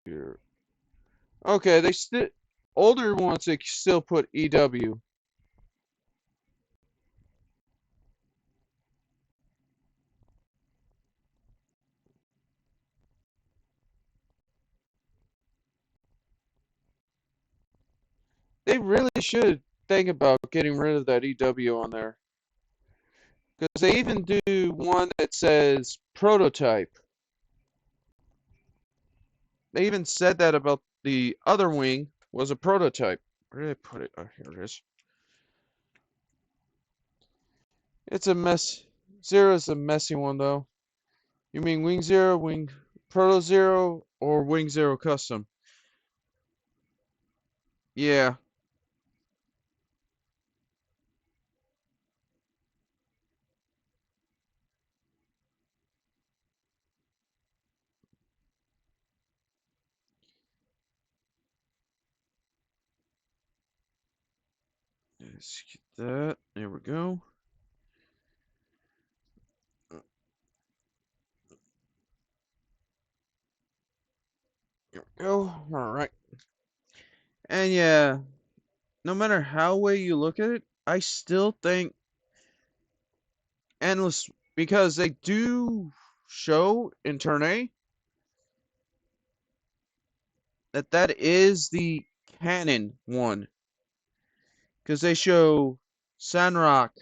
Here. Okay, they still older ones they still put EW. They really should think about getting rid of that EW on there. Because they even do one that says prototype. They even said that about the other wing was a prototype. Where did I put it? Oh, here it is. It's a mess. Zero's a messy one though. You mean Wing Zero, Wing Proto Zero, or Wing Zero Custom? Yeah. Let's get that. There we go. There we go. Alright. And yeah, no matter how way you look at it, I still think Endless, because they do show in Turn A that is the canon one. Because they show Sandrock,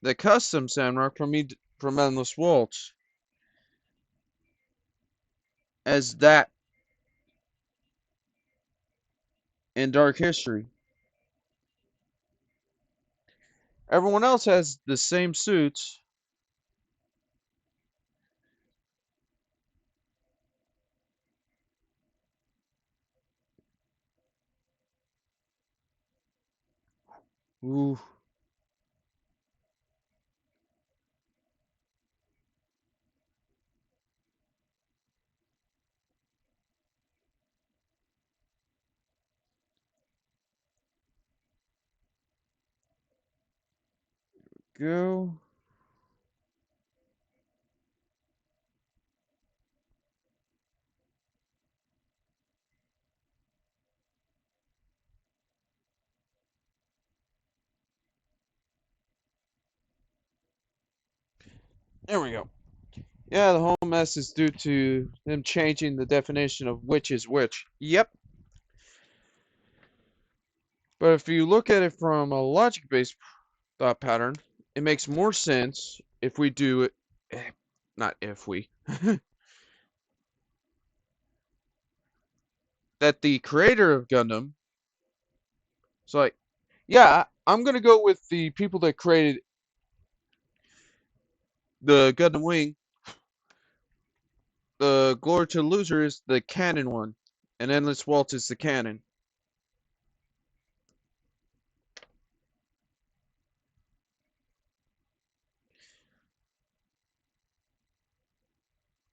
the custom Sandrock from Endless Waltz, as that in Dark History. Everyone else has the same suits. Ooh, go. There we go. Yeah, the whole mess is due to them changing the definition of which is which. Yep. But if you look at it from a logic-based thought pattern, it makes more sense if we do it. Not if we. That the creator of Gundam. So, like, yeah, I'm gonna go with the people that created the Gundam Wing. The Glory to the Loser is the canon one, and Endless Waltz is the canon.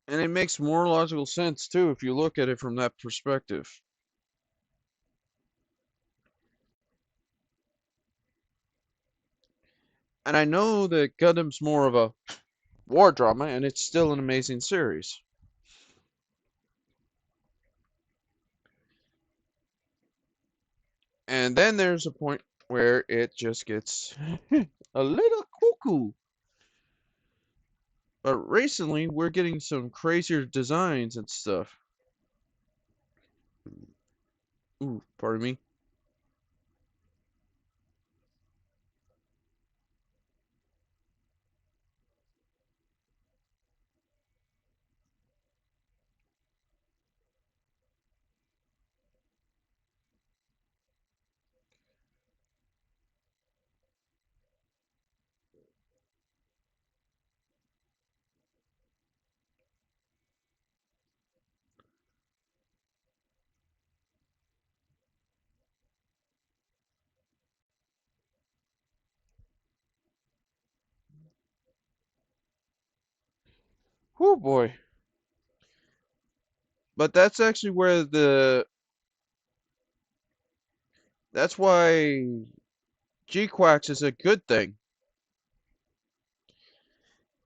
And it makes more logical sense too if you look at it from that perspective. And I know that Gundam's more of a war drama, and it's still an amazing series. And then there's a point where it just gets a little cuckoo. But recently, we're getting some crazier designs and stuff. Ooh, pardon me. Oh boy. But that's actually where that's why G-Quacks is a good thing.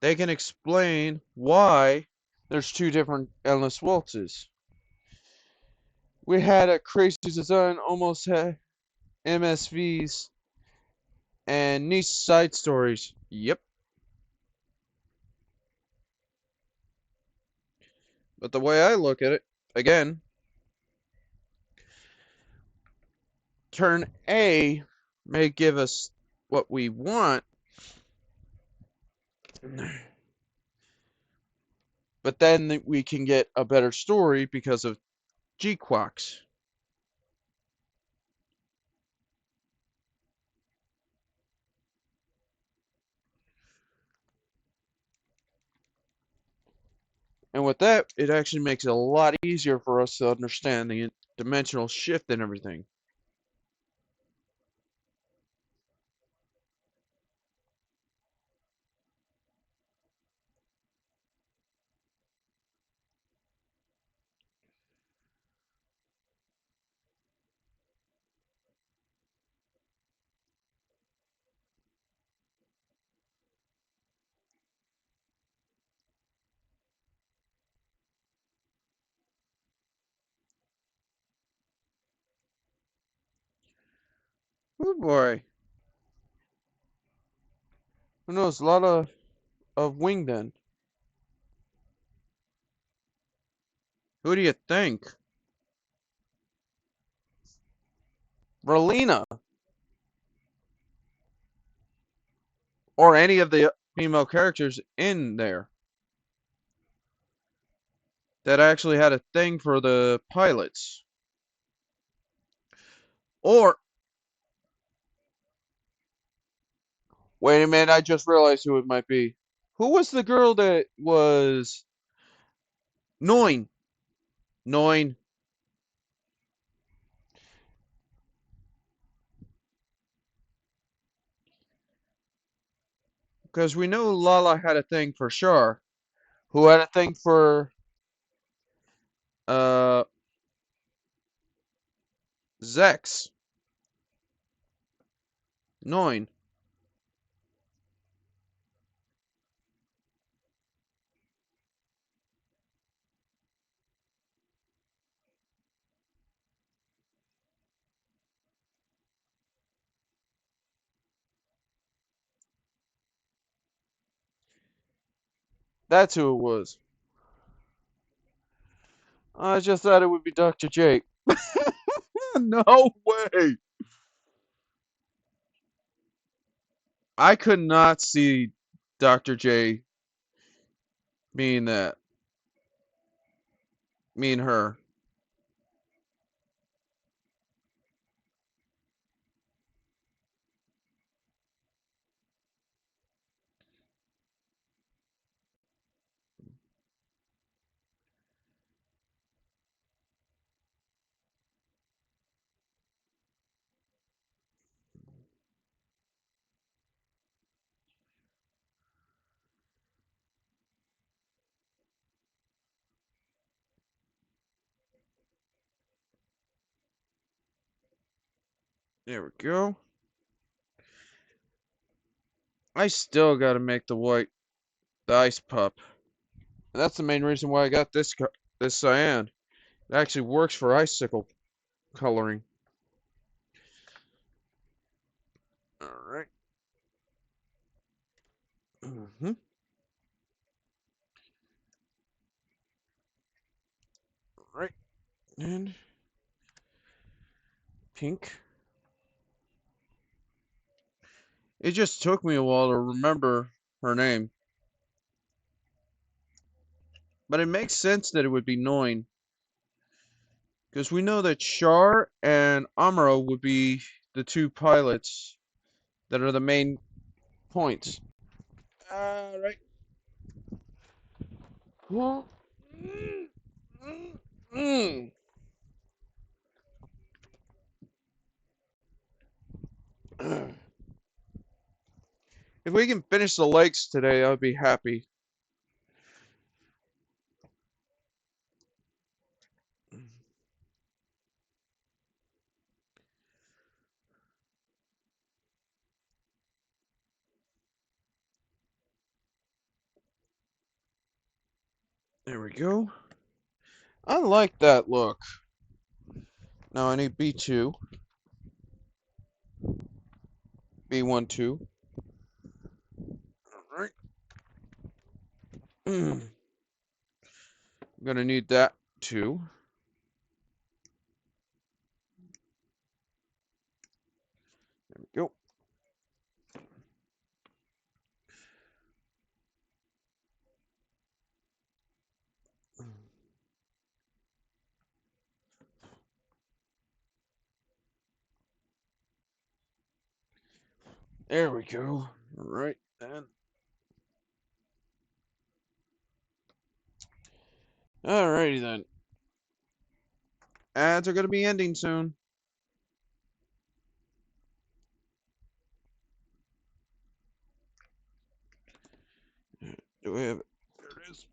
They can explain why there's two different endless waltzes. We had a crazy design, almost had MSVs and niche side stories. Yep. But the way I look at it, again, turn A may give us what we want, but then we can get a better story because of G-Quacks. And with that, it actually makes it a lot easier for us to understand the dimensional shift and everything. Oh boy. Who knows? A lot of wing then. Who do you think? Relina. Or any of the female characters in there that actually had a thing for the pilots. Or, wait a minute, I just realized who it might be. Who was the girl that was Noin? Noin. Because we know Lala had a thing for Char, who had a thing for uh Zex. Noin. That's who it was. I just thought it would be Dr. Jake. No way. I could not see Dr. J being that. Me and her. There we go. I still gotta make the ice pup. And that's the main reason why I got this cyan. It actually works for icicle coloring. Alright. Mm-hmm. Right. And pink. It just took me a while to remember her name. But it makes sense that it would be Noin. Because we know that Char and Amuro would be the two pilots that are the main points. Alright. Well, if we can finish the lakes today, I'd be happy. There we go. I like that look. Now I need B2, B1, 2. Alright. I'm gonna need that too. There we go. There we go. Alright then. Alrighty then. Ads are gonna be ending soon. Do we have it? There it is.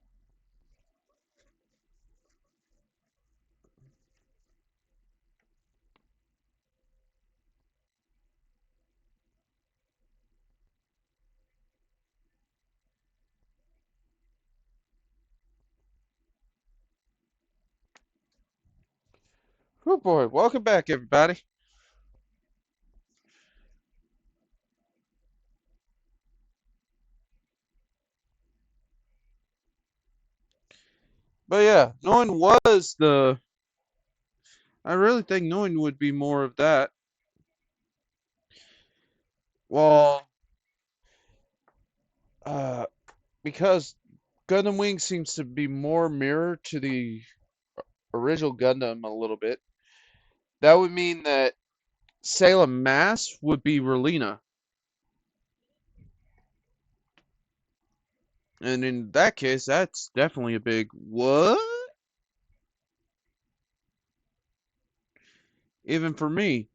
Oh boy, welcome back everybody. But yeah, knowing was the I really think knowing would be more of that. Well, uh, because Gundam Wing seems to be more mirror to the original Gundam a little bit. That would mean that Salem Mass would be Relina. And in that case, that's definitely a big what? Even for me.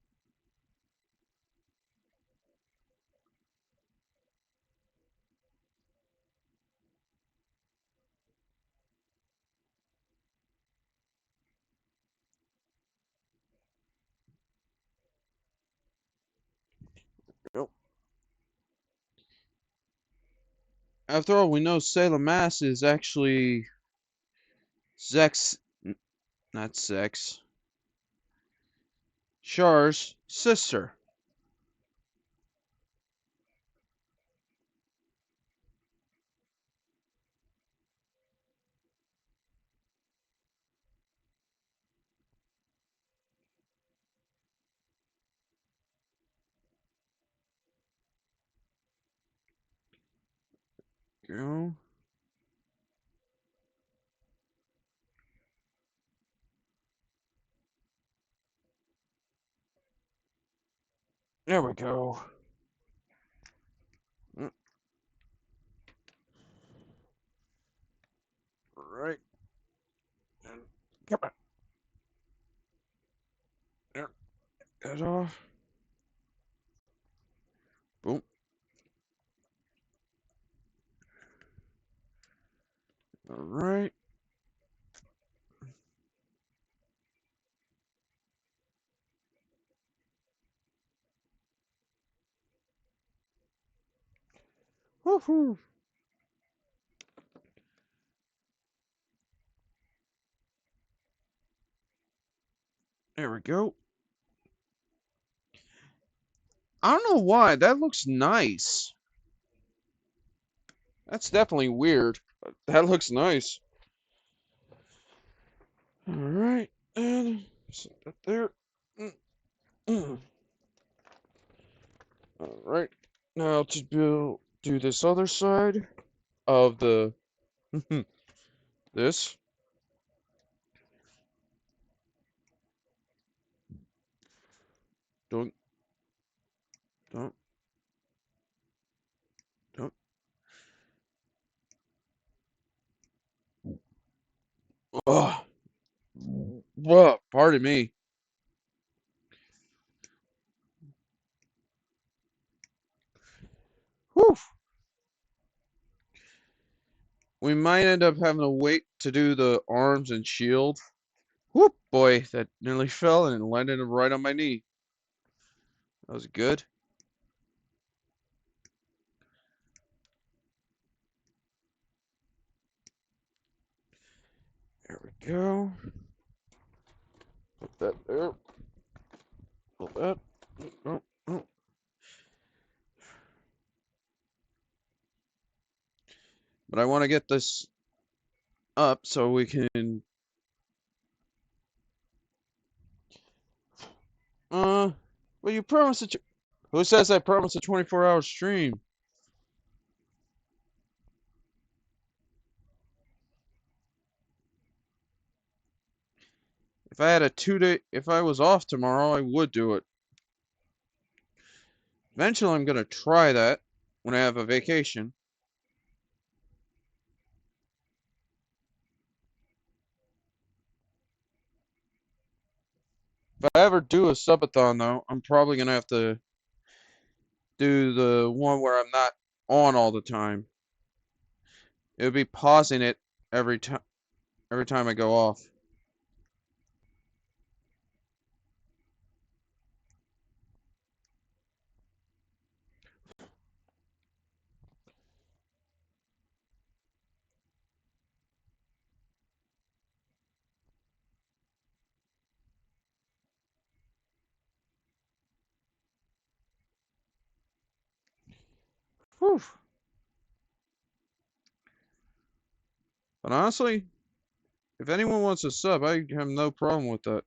Yep. After all, we know Salem Mass is actually Zex, not Zex, Char's sister. Go. There we go. Mm, right. And come on. There. That off. Boom. All right. Woohoo! There we go. I don't know why. That looks nice. That's definitely weird. That looks nice. Alright, and set that there. Alright, now to do this other side of the this. Don't, don't, don't. Ugh. Whoa, pardon me. Whew. We might end up having to wait to do the arms and shield. Whoop, boy, that nearly fell and landed right on my knee. That was good. There we go. Put that there. Put that. Oh, oh. But I want to get this up so we can. Well, you promised that. Who says I promised a 24-hour stream? If I had a 2-day, if I was off tomorrow, I would do it. Eventually, I'm gonna try that when I have a vacation. If I ever do a subathon, though, I'm probably gonna have to do the one where I'm not on all the time. It would be pausing it every time I go off. Whew. But honestly, if anyone wants a sub, I have no problem with that.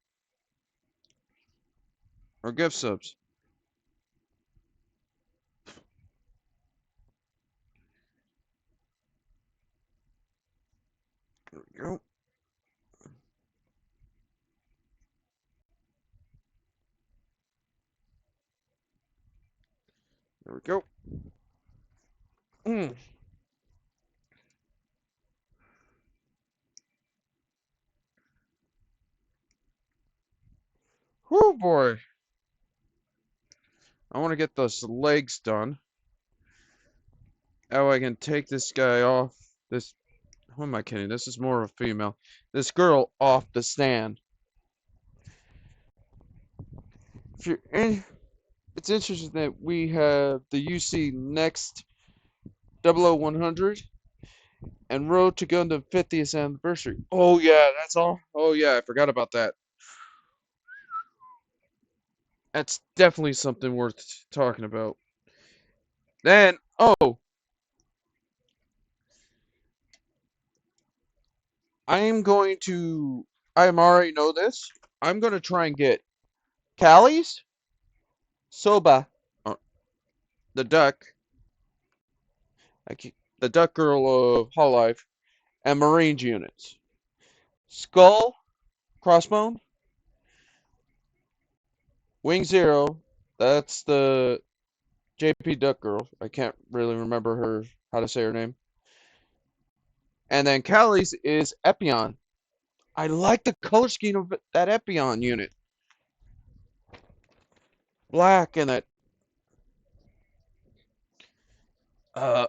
Or gift subs. There we go. There we go. Whoo boy. I want to get those legs done. Oh, I can take this guy off. This. Who am I kidding? This is more of a female. This girl off the stand. If you're in, it's interesting that we have the UC Next 00100 and Road to Gundam 50th anniversary. Oh yeah, that's all. Oh yeah, I forgot about that. That's definitely something worth talking about. Then, oh, I am going to. I already know this. I'm going to try and get Callie's, Soba, the duck, the duck girl of Hololive, and Marines units. Skull, Crossbone, Wing Zero. That's the JP Duck girl. I can't really remember how to say her name. And then Callie's is Epion. I like the color scheme of that Epion unit. Black and that. Uh,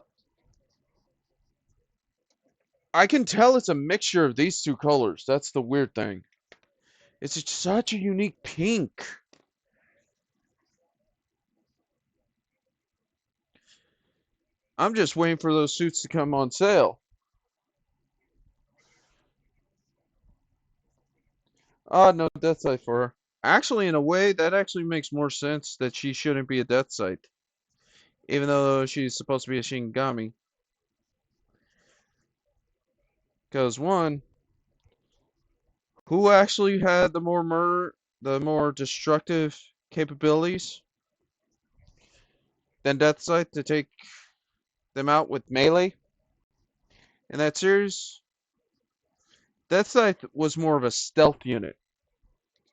I can tell it's a mixture of these two colors. That's the weird thing. It's just such a unique pink. I'm just waiting for those suits to come on sale. No death sight for her. Actually, in a way, that actually makes more sense that she shouldn't be a death sight, even though she's supposed to be a Shinigami. Because one, who actually had the more destructive capabilities than death sight to take them out with melee in that series? Death sight was more of a stealth unit.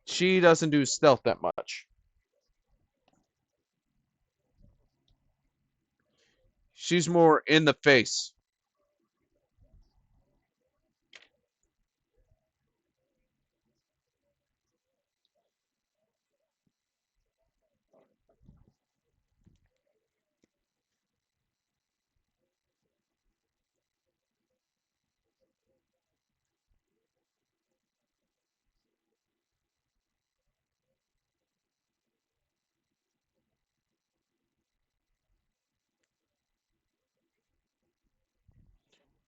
She doesn't do stealth that much. She's more in the face.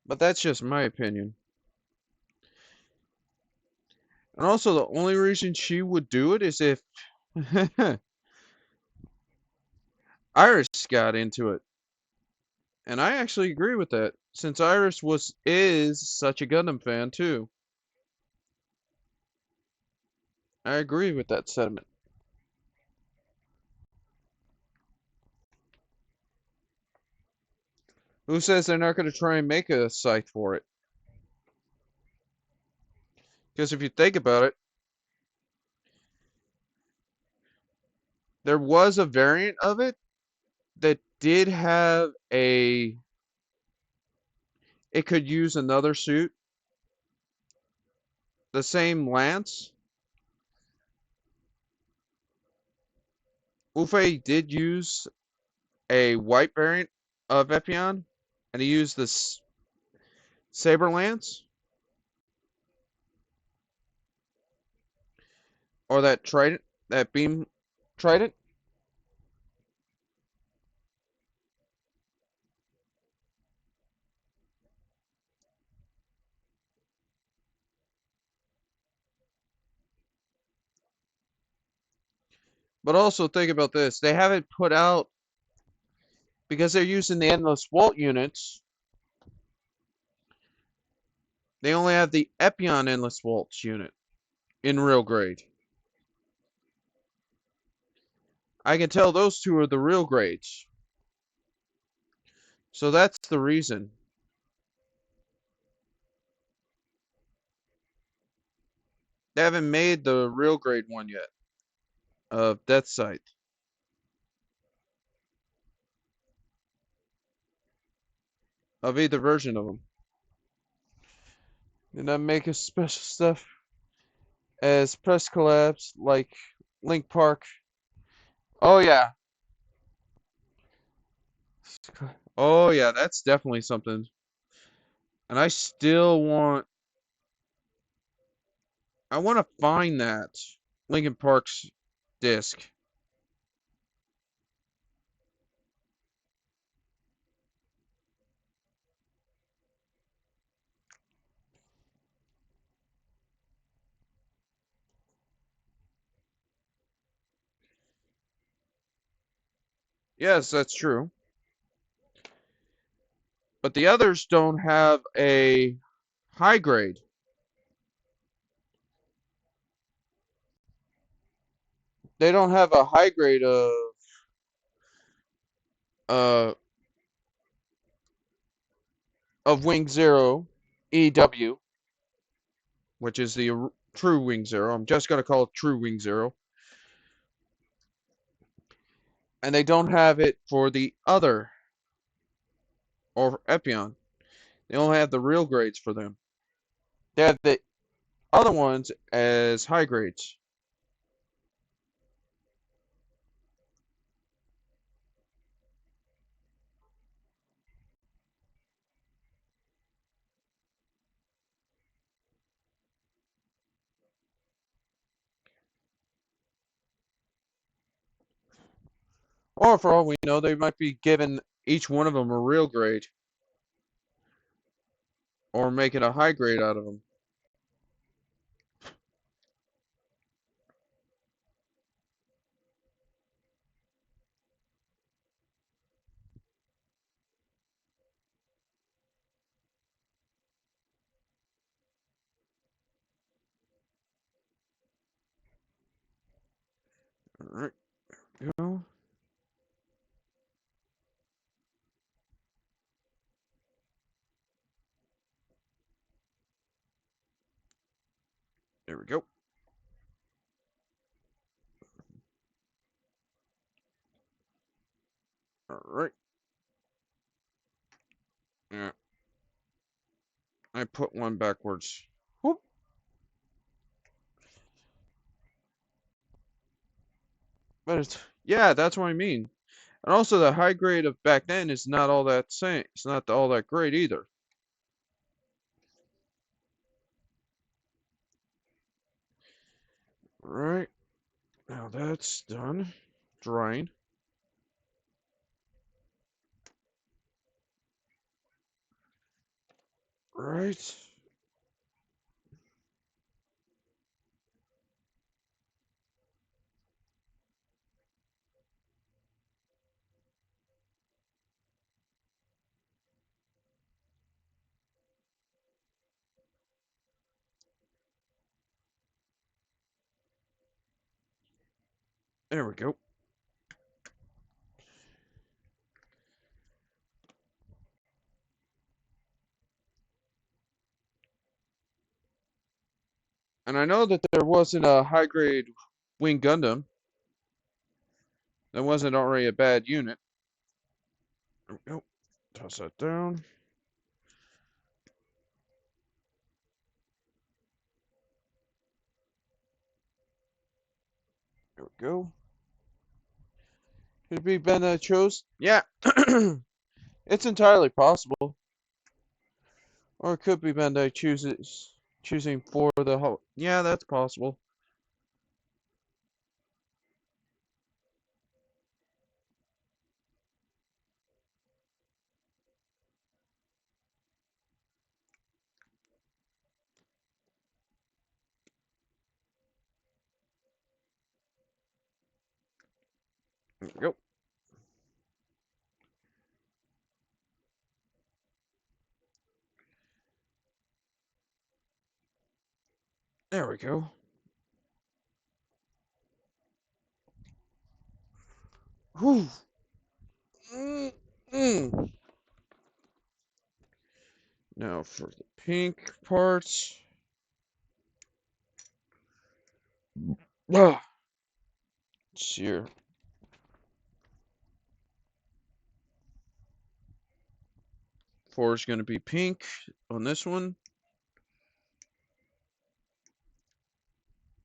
But that's just my opinion. And also, the only reason she would do it is if Iris got into it. And I actually agree with that, since Iris is such a Gundam fan too. I agree with that sentiment. Who says they're not going to try and make a scythe for it? Because if you think about it, there was a variant of it that did have a. It could use another suit, the same lance. Ufei did use a white variant of Epion, and he used this saber lance or that trident, that beam trident. But also think about this: they haven't put out, because they're using the endless Walt units. They only have the Epion endless Waltz unit in real grade. I can tell those two are the real grades. So that's the reason. They haven't made the real grade one yet of Death Sight. Of either version of them. And then make a special stuff as press collabs like Link Park. Oh yeah. Oh yeah, that's definitely something. And I want to find that Linkin Park's disc. Yes, that's true. But the others don't have a high grade. They don't have a high grade uh of Wing Zero EW, which is the true Wing Zero. I'm just gonna call it true Wing Zero. And they don't have it for the other or Epion. They only have the real grades for them. They have the other ones as high grades. Or for all we know, they might be given each one of them a real grade, or make it a high grade out of them. All right, go. There we go. All right. Yeah, I put one backwards. Whoop. But it's, yeah, that's what I mean. And also the high grade of back then is not all that same. It's not all that great either. All right. Now that's done. Drying. Right. There we go. And I know that there wasn't a high grade Wing Gundam. That wasn't already a bad unit. There we go. Toss that down. There we go. Could it be Ben that chose? Yeah. It's entirely possible. Or it could be Bandai choosing for the whole. Yeah, that's possible. There we go. There we go. Whew. Mm, mm. Now for the pink parts. Ah, let's see here. Four is going to be pink on this one.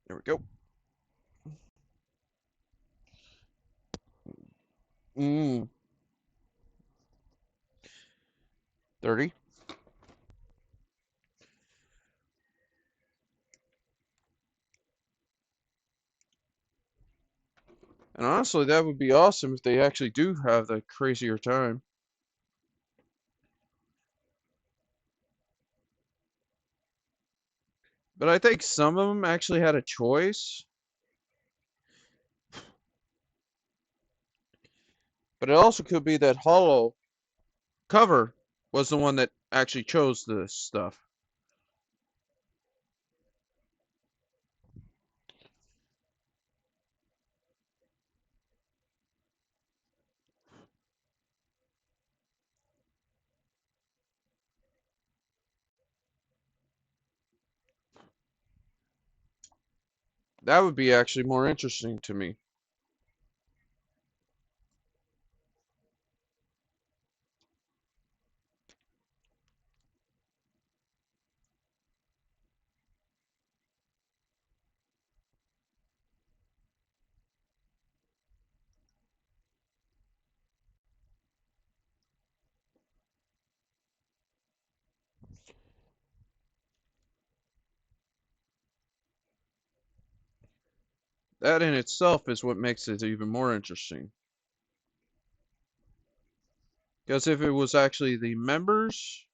There we go. Mm. 30. And honestly, that would be awesome if they actually do have the crazier time. But I think some of them actually had a choice. But it also could be that Hollow cover was the one that actually chose this stuff. That would be actually more interesting to me. That in itself is what makes it even more interesting. Because if it was actually the members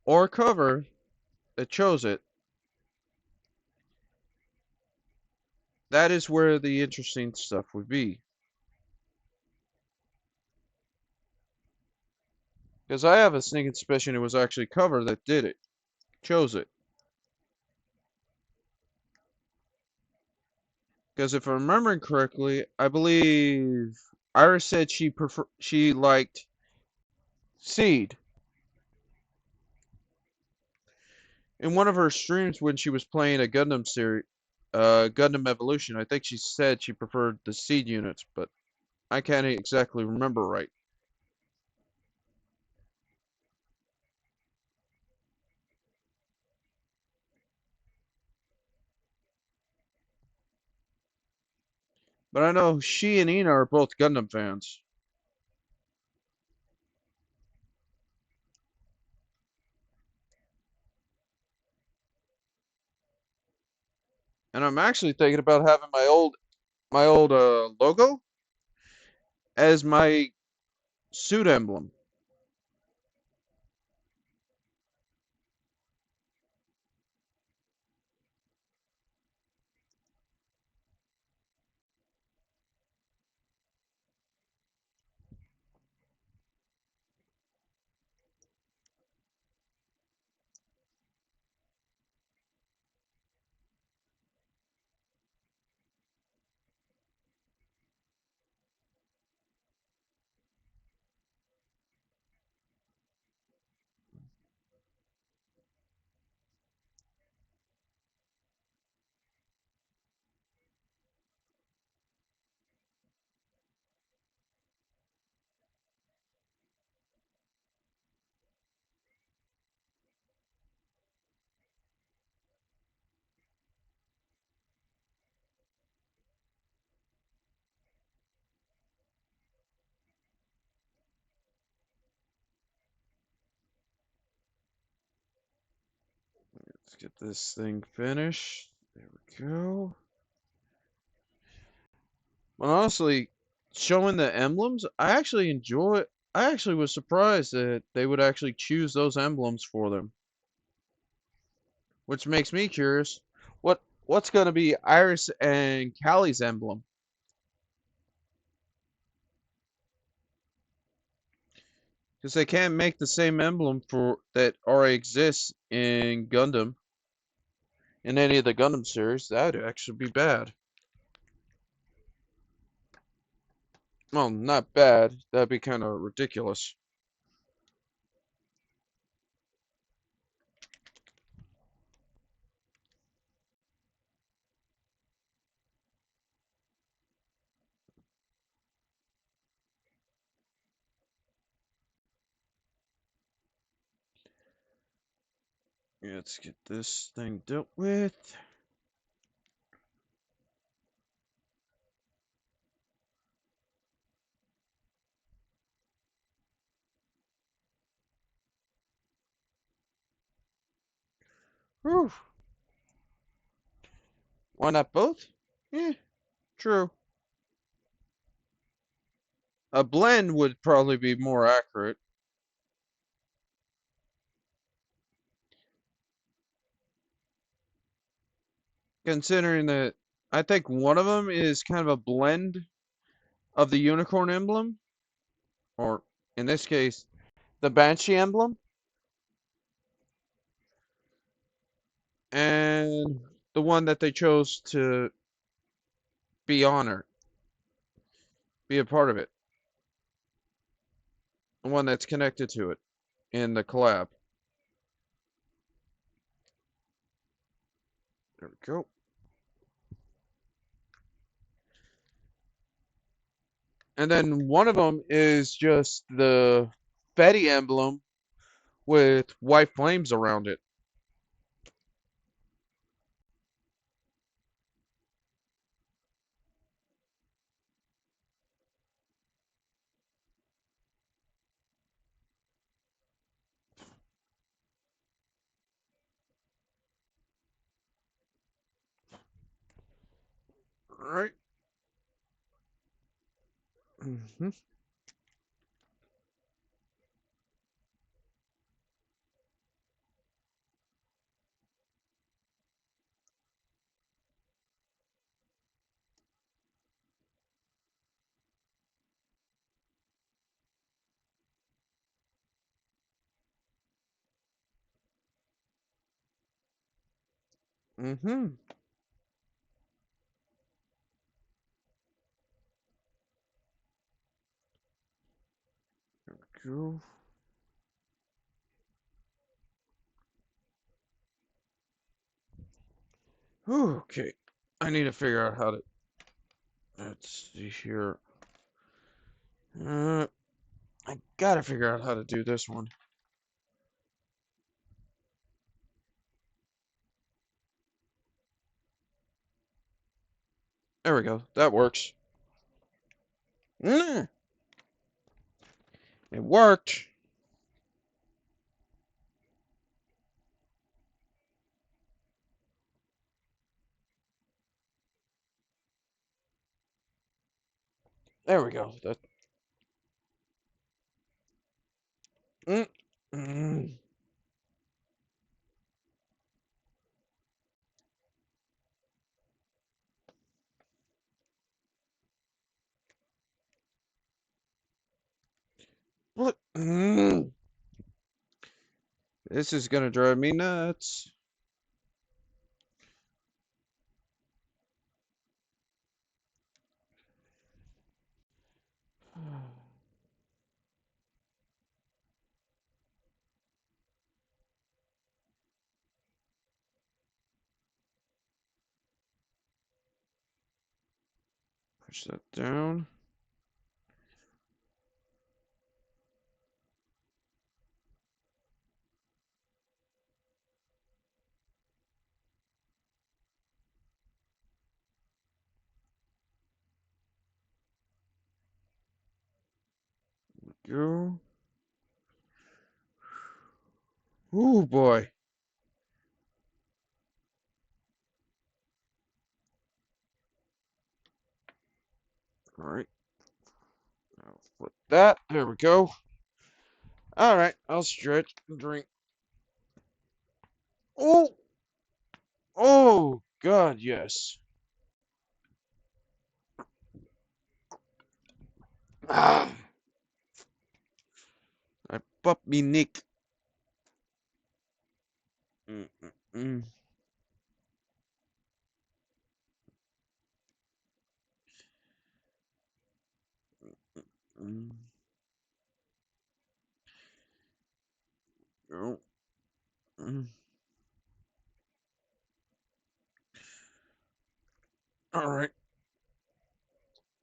or cover that chose it, that is where the interesting stuff would be. Because I have a sneaking suspicion it was actually cover that did it, chose it. Because if I'm remembering correctly, I believe Iris said she liked Seed in one of her streams when she was playing a Gundam series, Gundam Evolution. I think she said she preferred the Seed units, but I can't exactly remember right. But I know she and Ina are both Gundam fans. And I'm actually thinking about having my old logo as my suit emblem. Let's get this thing finished. There we go. Well, honestly, showing the emblems, I actually enjoy. I actually was surprised that they would actually choose those emblems for them, which makes me curious. What's gonna be Iris and Callie's emblem? Because they can't make the same emblem for that already exists in Gundam in any of the Gundam series. That'd actually be bad. Well, not bad. That'd be kind of ridiculous. Yeah, let's get this thing dealt with. Whew. Why not both? Yeah, true. A blend would probably be more accurate, considering that I think one of them is kind of a blend of the unicorn emblem, or in this case, the Banshee emblem, and the one that they chose to be honored, be a part of it, the one that's connected to it in the collab. There we go. And then one of them is just the Fetty emblem with white flames around it. Right. Hmm. Mm-hmm. Go. Okay. I need to figure out how to. Let's see here. Uh, I gotta figure out how to do this one. There we go. That works. Mm, it worked. There we go. That. Mm, mm. What? This is gonna drive me nuts. Push that down. Go. Oh boy. All right. Now flip that. There we go. All right. I'll stretch and drink. Oh. Oh God. Yes. Ah. I bumped me nick. Mm, mm, mm, mm. Oh. Mm. All right.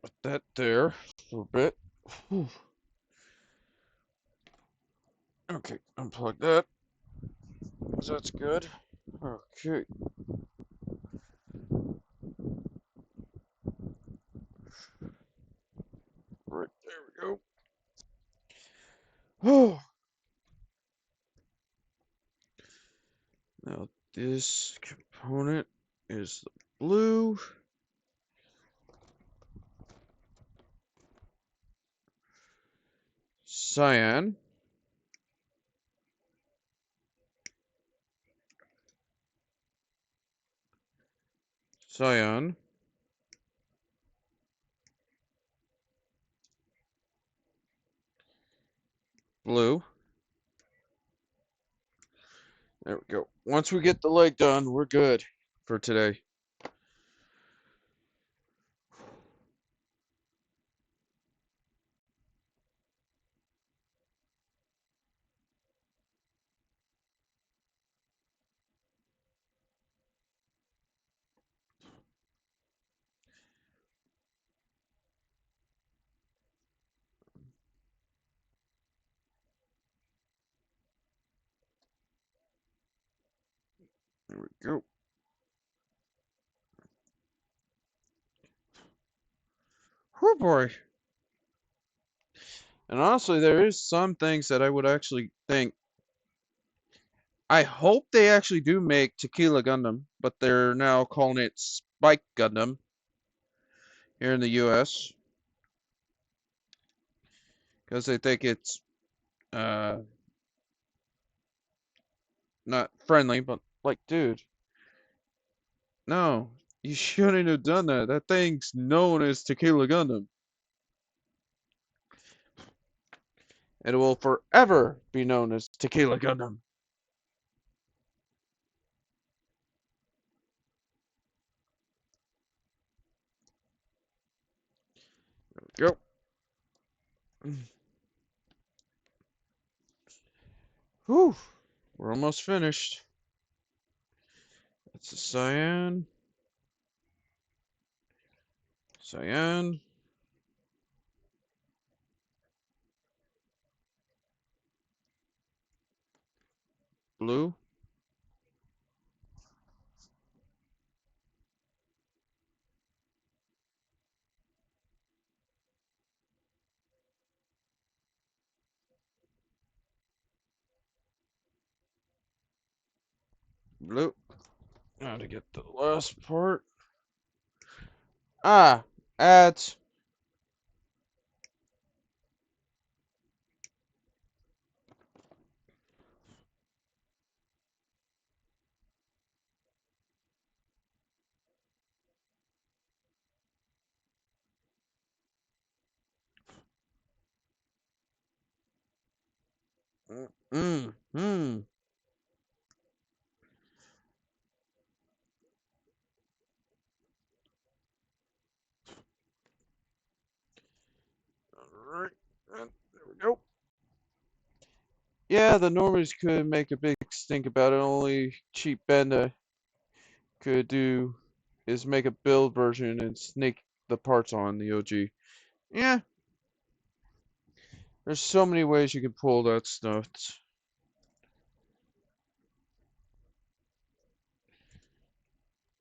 Put that there for a bit. Whew. Okay. Unplug that. So that's good. Okay. Right. There we go. Oh. Now this component is the blue. Cyan. Cyan. Blue. There we go. Once we get the leg done, we're good for today. There we go. Oh boy. And honestly, there is some things that I would actually think. I hope they actually do make Tequila Gundam, but they're now calling it Spike Gundam here in the US because they think it's uh not friendly, but like, dude, no, you shouldn't have done that. That thing's known as Tequila Gundam. It will forever be known as Tequila Gundam. Whew. We're almost finished. That's a cyan. Cyan. Blue. Blue. Now to get the last part. Ah, ads. Hmm. Alright, and there we go. Yeah, the normies could make a big stink about it. Only Cheap Benda could do is make a build version and sneak the parts on the OG. Yeah, there's so many ways you can pull that stuff.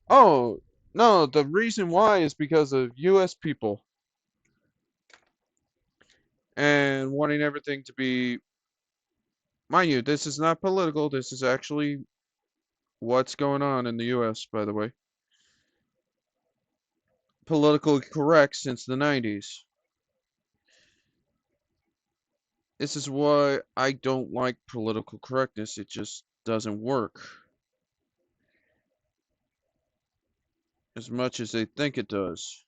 Oh, no, the reason why is because of US people and wanting everything to be, mind you, this is not political, this is actually what's going on in the US, by the way. Politically correct since the 90s. This is why I don't like political correctness. It just doesn't work as much as they think it does.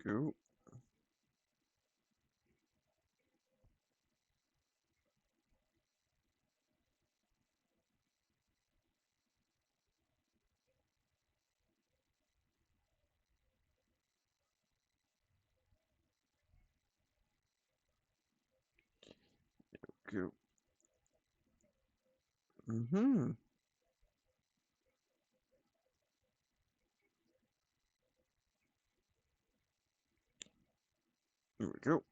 Go, go. Mm-hmm. Here we go.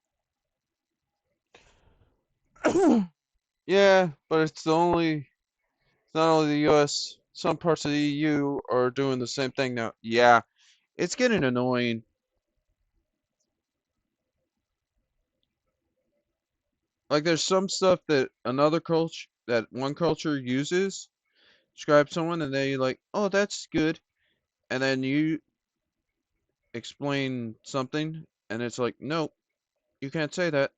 Yeah, but it's not only the US. Some parts of the EU are doing the same thing now. Yeah, it's getting annoying. Like there's some stuff that another culture, that one culture uses, describe someone, and they like, oh, that's good, and then you explain something, and it's like, no, you can't say that.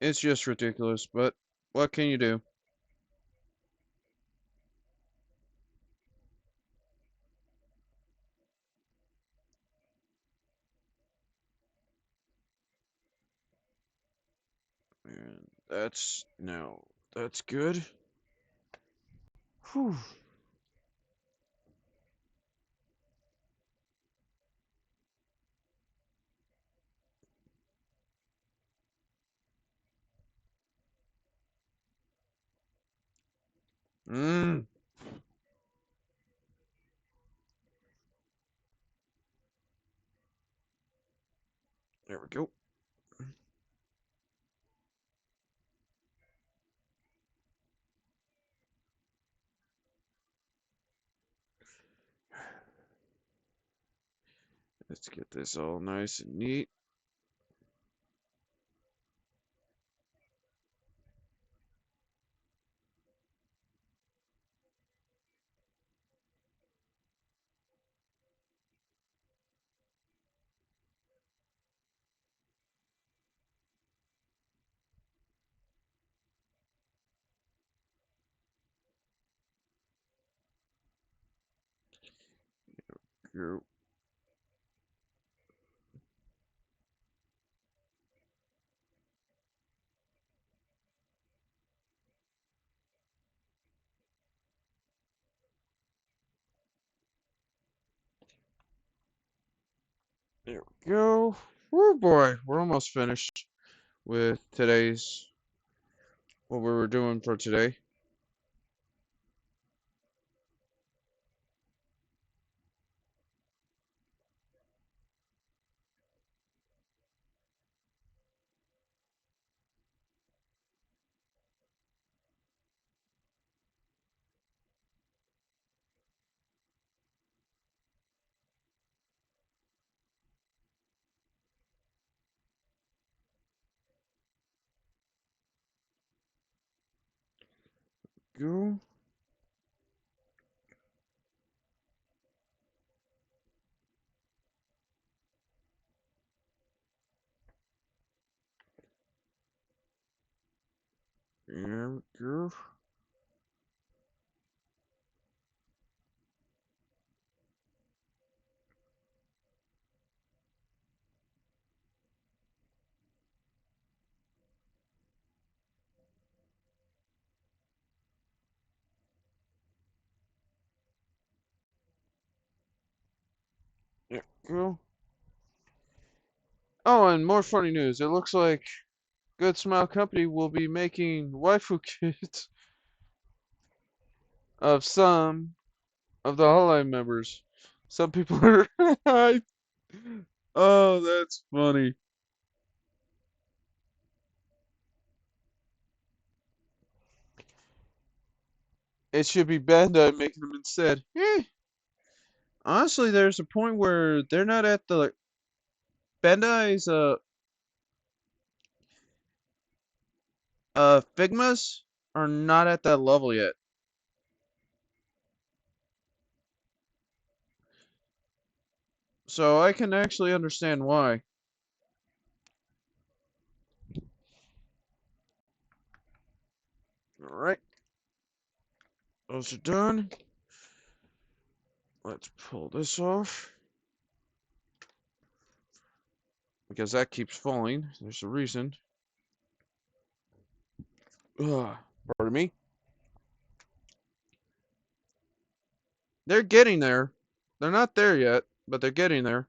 It's just ridiculous, but what can you do? And that's no, that's good. Whew. Mm, there we go. Let's get this all nice and neat. go. There we go. Oh boy, we're almost finished with today's what we were doing for today. Go. There we go. There we go. Oh, and more funny news. It looks like Good Smile Company will be making waifu kits of some of the hotline members. Some people are. Oh, that's funny. It should be Bandai making them instead. Honestly, there's a point where they're not at the Bandai's Figmas are not at that level yet. So I can actually understand why. Alright, those are done. Let's pull this off. Because that keeps falling. There's a reason. Ugh, pardon me. They're getting there. They're not there yet, but they're getting there.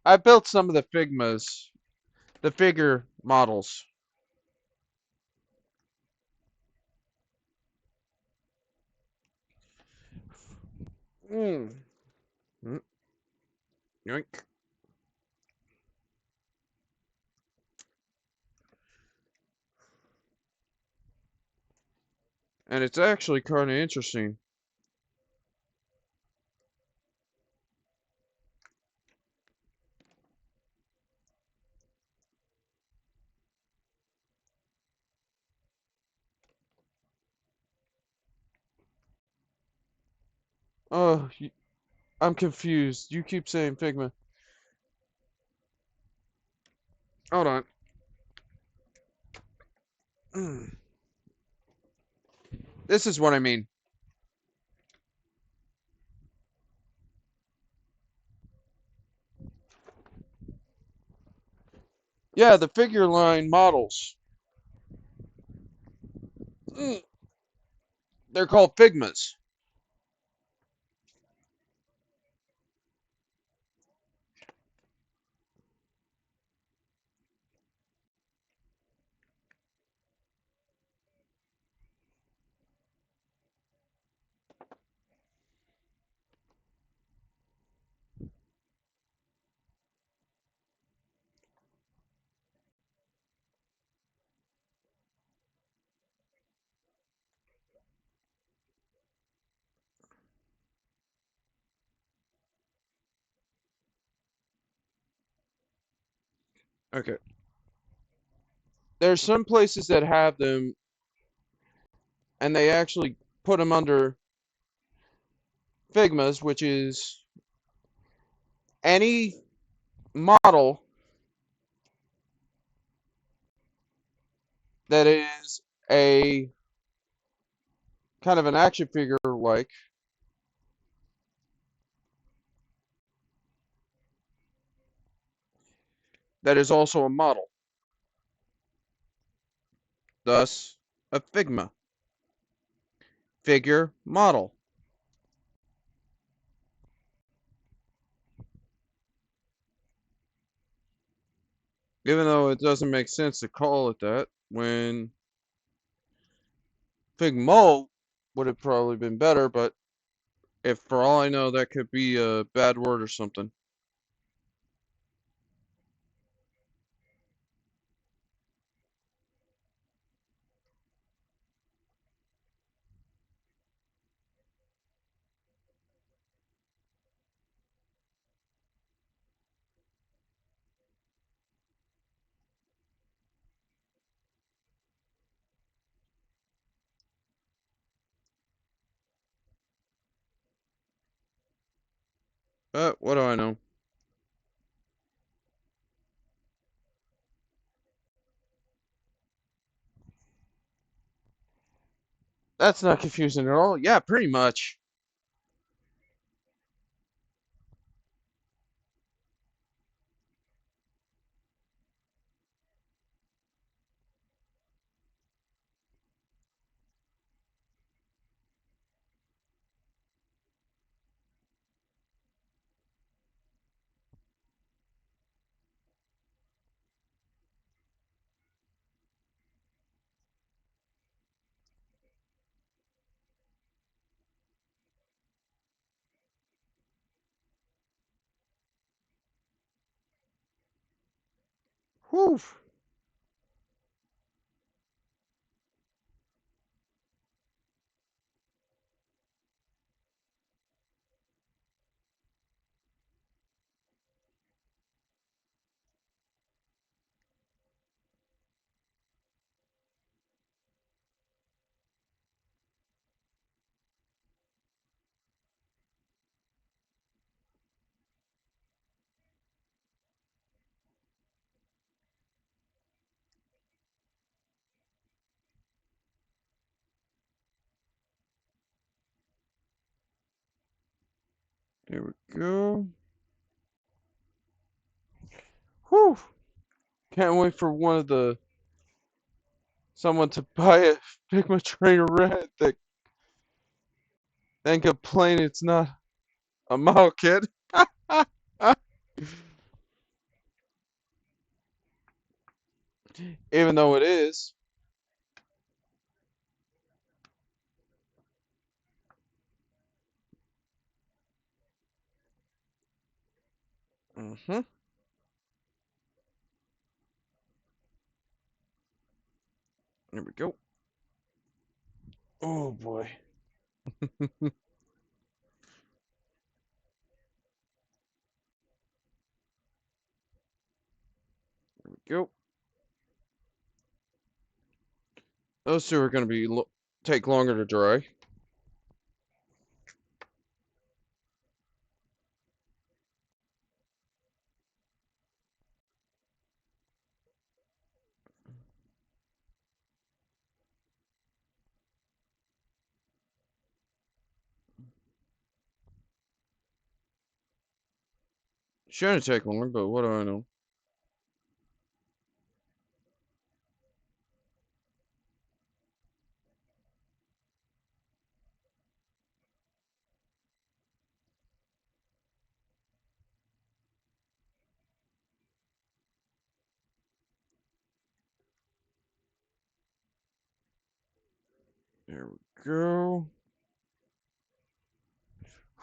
I built some of the Figmas, the figure models. Mm. Yoink. And it's actually kind of interesting. Oh, I'm confused. You keep saying Figma. Hold on. This is what I mean. Yeah, the figure line models. They're called Figmas. Okay. There's some places that have them, and they actually put them under Figmas, which is any model that is a kind of an action figure like, that is also a model, thus a Figma. Figure model. Even though it doesn't make sense to call it that, when Figmo would have probably been better, but if for all I know that could be a bad word or something. But what do I know? That's not confusing at all. Yeah, pretty much. Whew. There we go. Whew. Can't wait for someone to buy a Figma Trainer Red that then complain it's not a model kit. Even though it is. Mm-hmm. There we go. Oh boy. There we go. Those two are going to be take longer to dry. Shouldn't take long, but what do I know? There we go.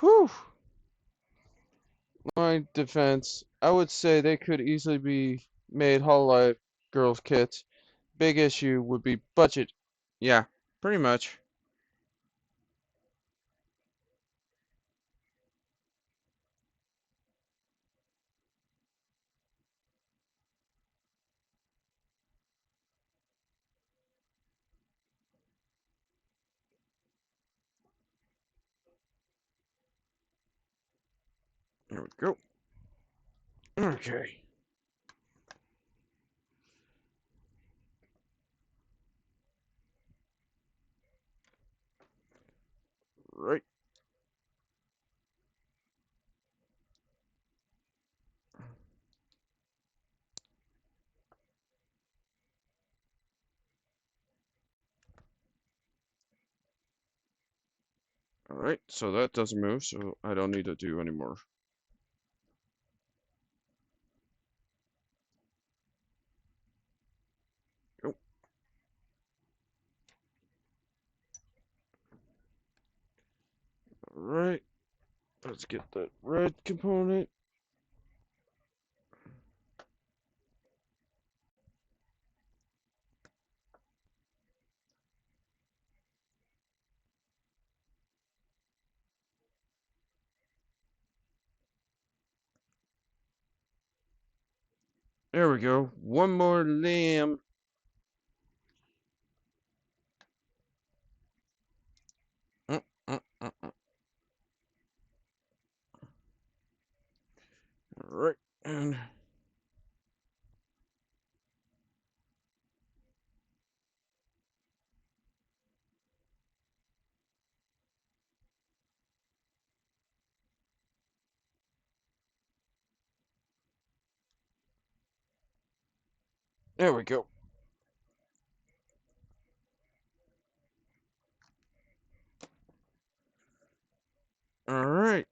Whew. My defense, I would say they could easily be made Hololive girls kits. Big issue would be budget. Yeah, pretty much. There we go. Okay. Right. Alright, so that doesn't move, so I don't need to do anymore. Nope. Alright, let's get that red component. There we go. One more lamb. Uh, uh, uh, uh. Alright, and there we go. Alright,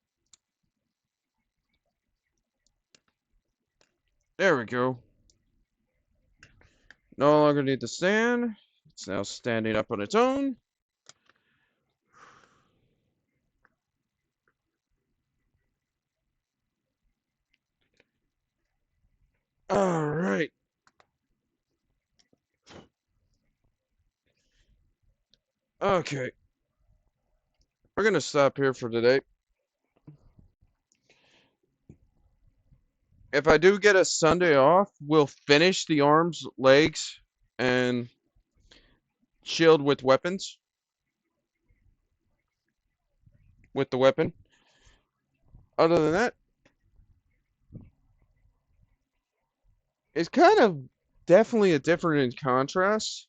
there we go. No longer need to stand. It's now standing up on its own. Alright. Okay. We're gonna stop here for today. If I do get a Sunday off, we'll finish the arms, legs, and shield with weapons. With the weapon. Other than that, it's kind of definitely a different in contrast.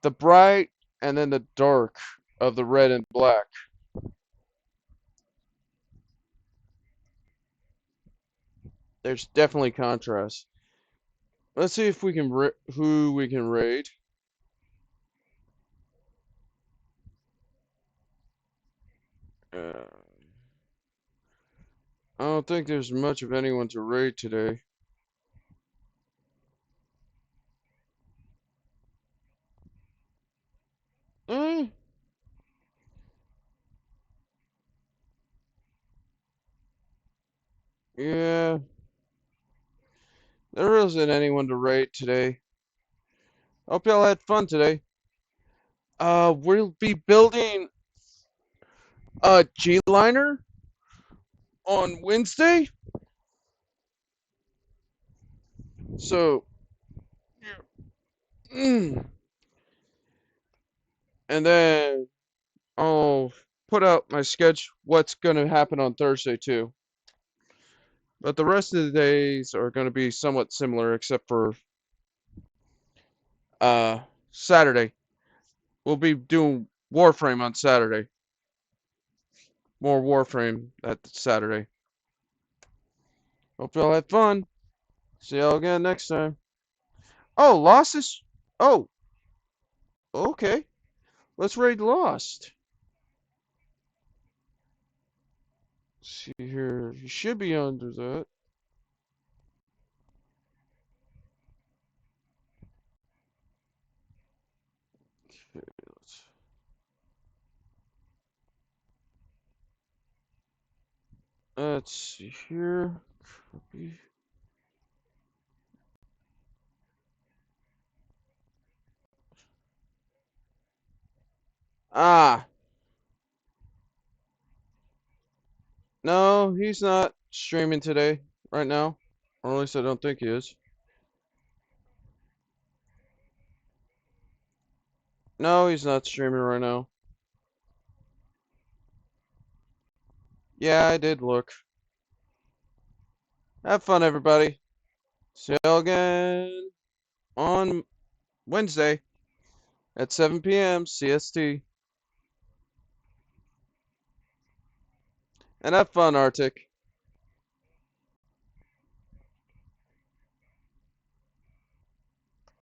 The bright and then the dark of the red and black. There's definitely contrast. Let's see if we can who we can raid. Uh, I don't think there's much of anyone to raid today. Eh, yeah, there isn't anyone to raid today. Hope y'all had fun today. We'll be building a G-liner on Wednesday. So, and then I'll put out my sketch what's gonna happen on Thursday too. But the rest of the days are gonna be somewhat similar except for Saturday. We'll be doing Warframe on Saturday. More Warframe that Saturday. Hope y'all had fun. See y'all again next time. Oh, Lost is. Oh, okay. Let's raid Lost. See here. You should be under that. Okay, let's see here. Copy. Ah, no, he's not streaming today, right now. Or at least I don't think he is. No, he's not streaming right now. Yeah, I did look. Have fun, everybody. See y'all again on Wednesday at 7 p.m. CST. And have fun, Arctic.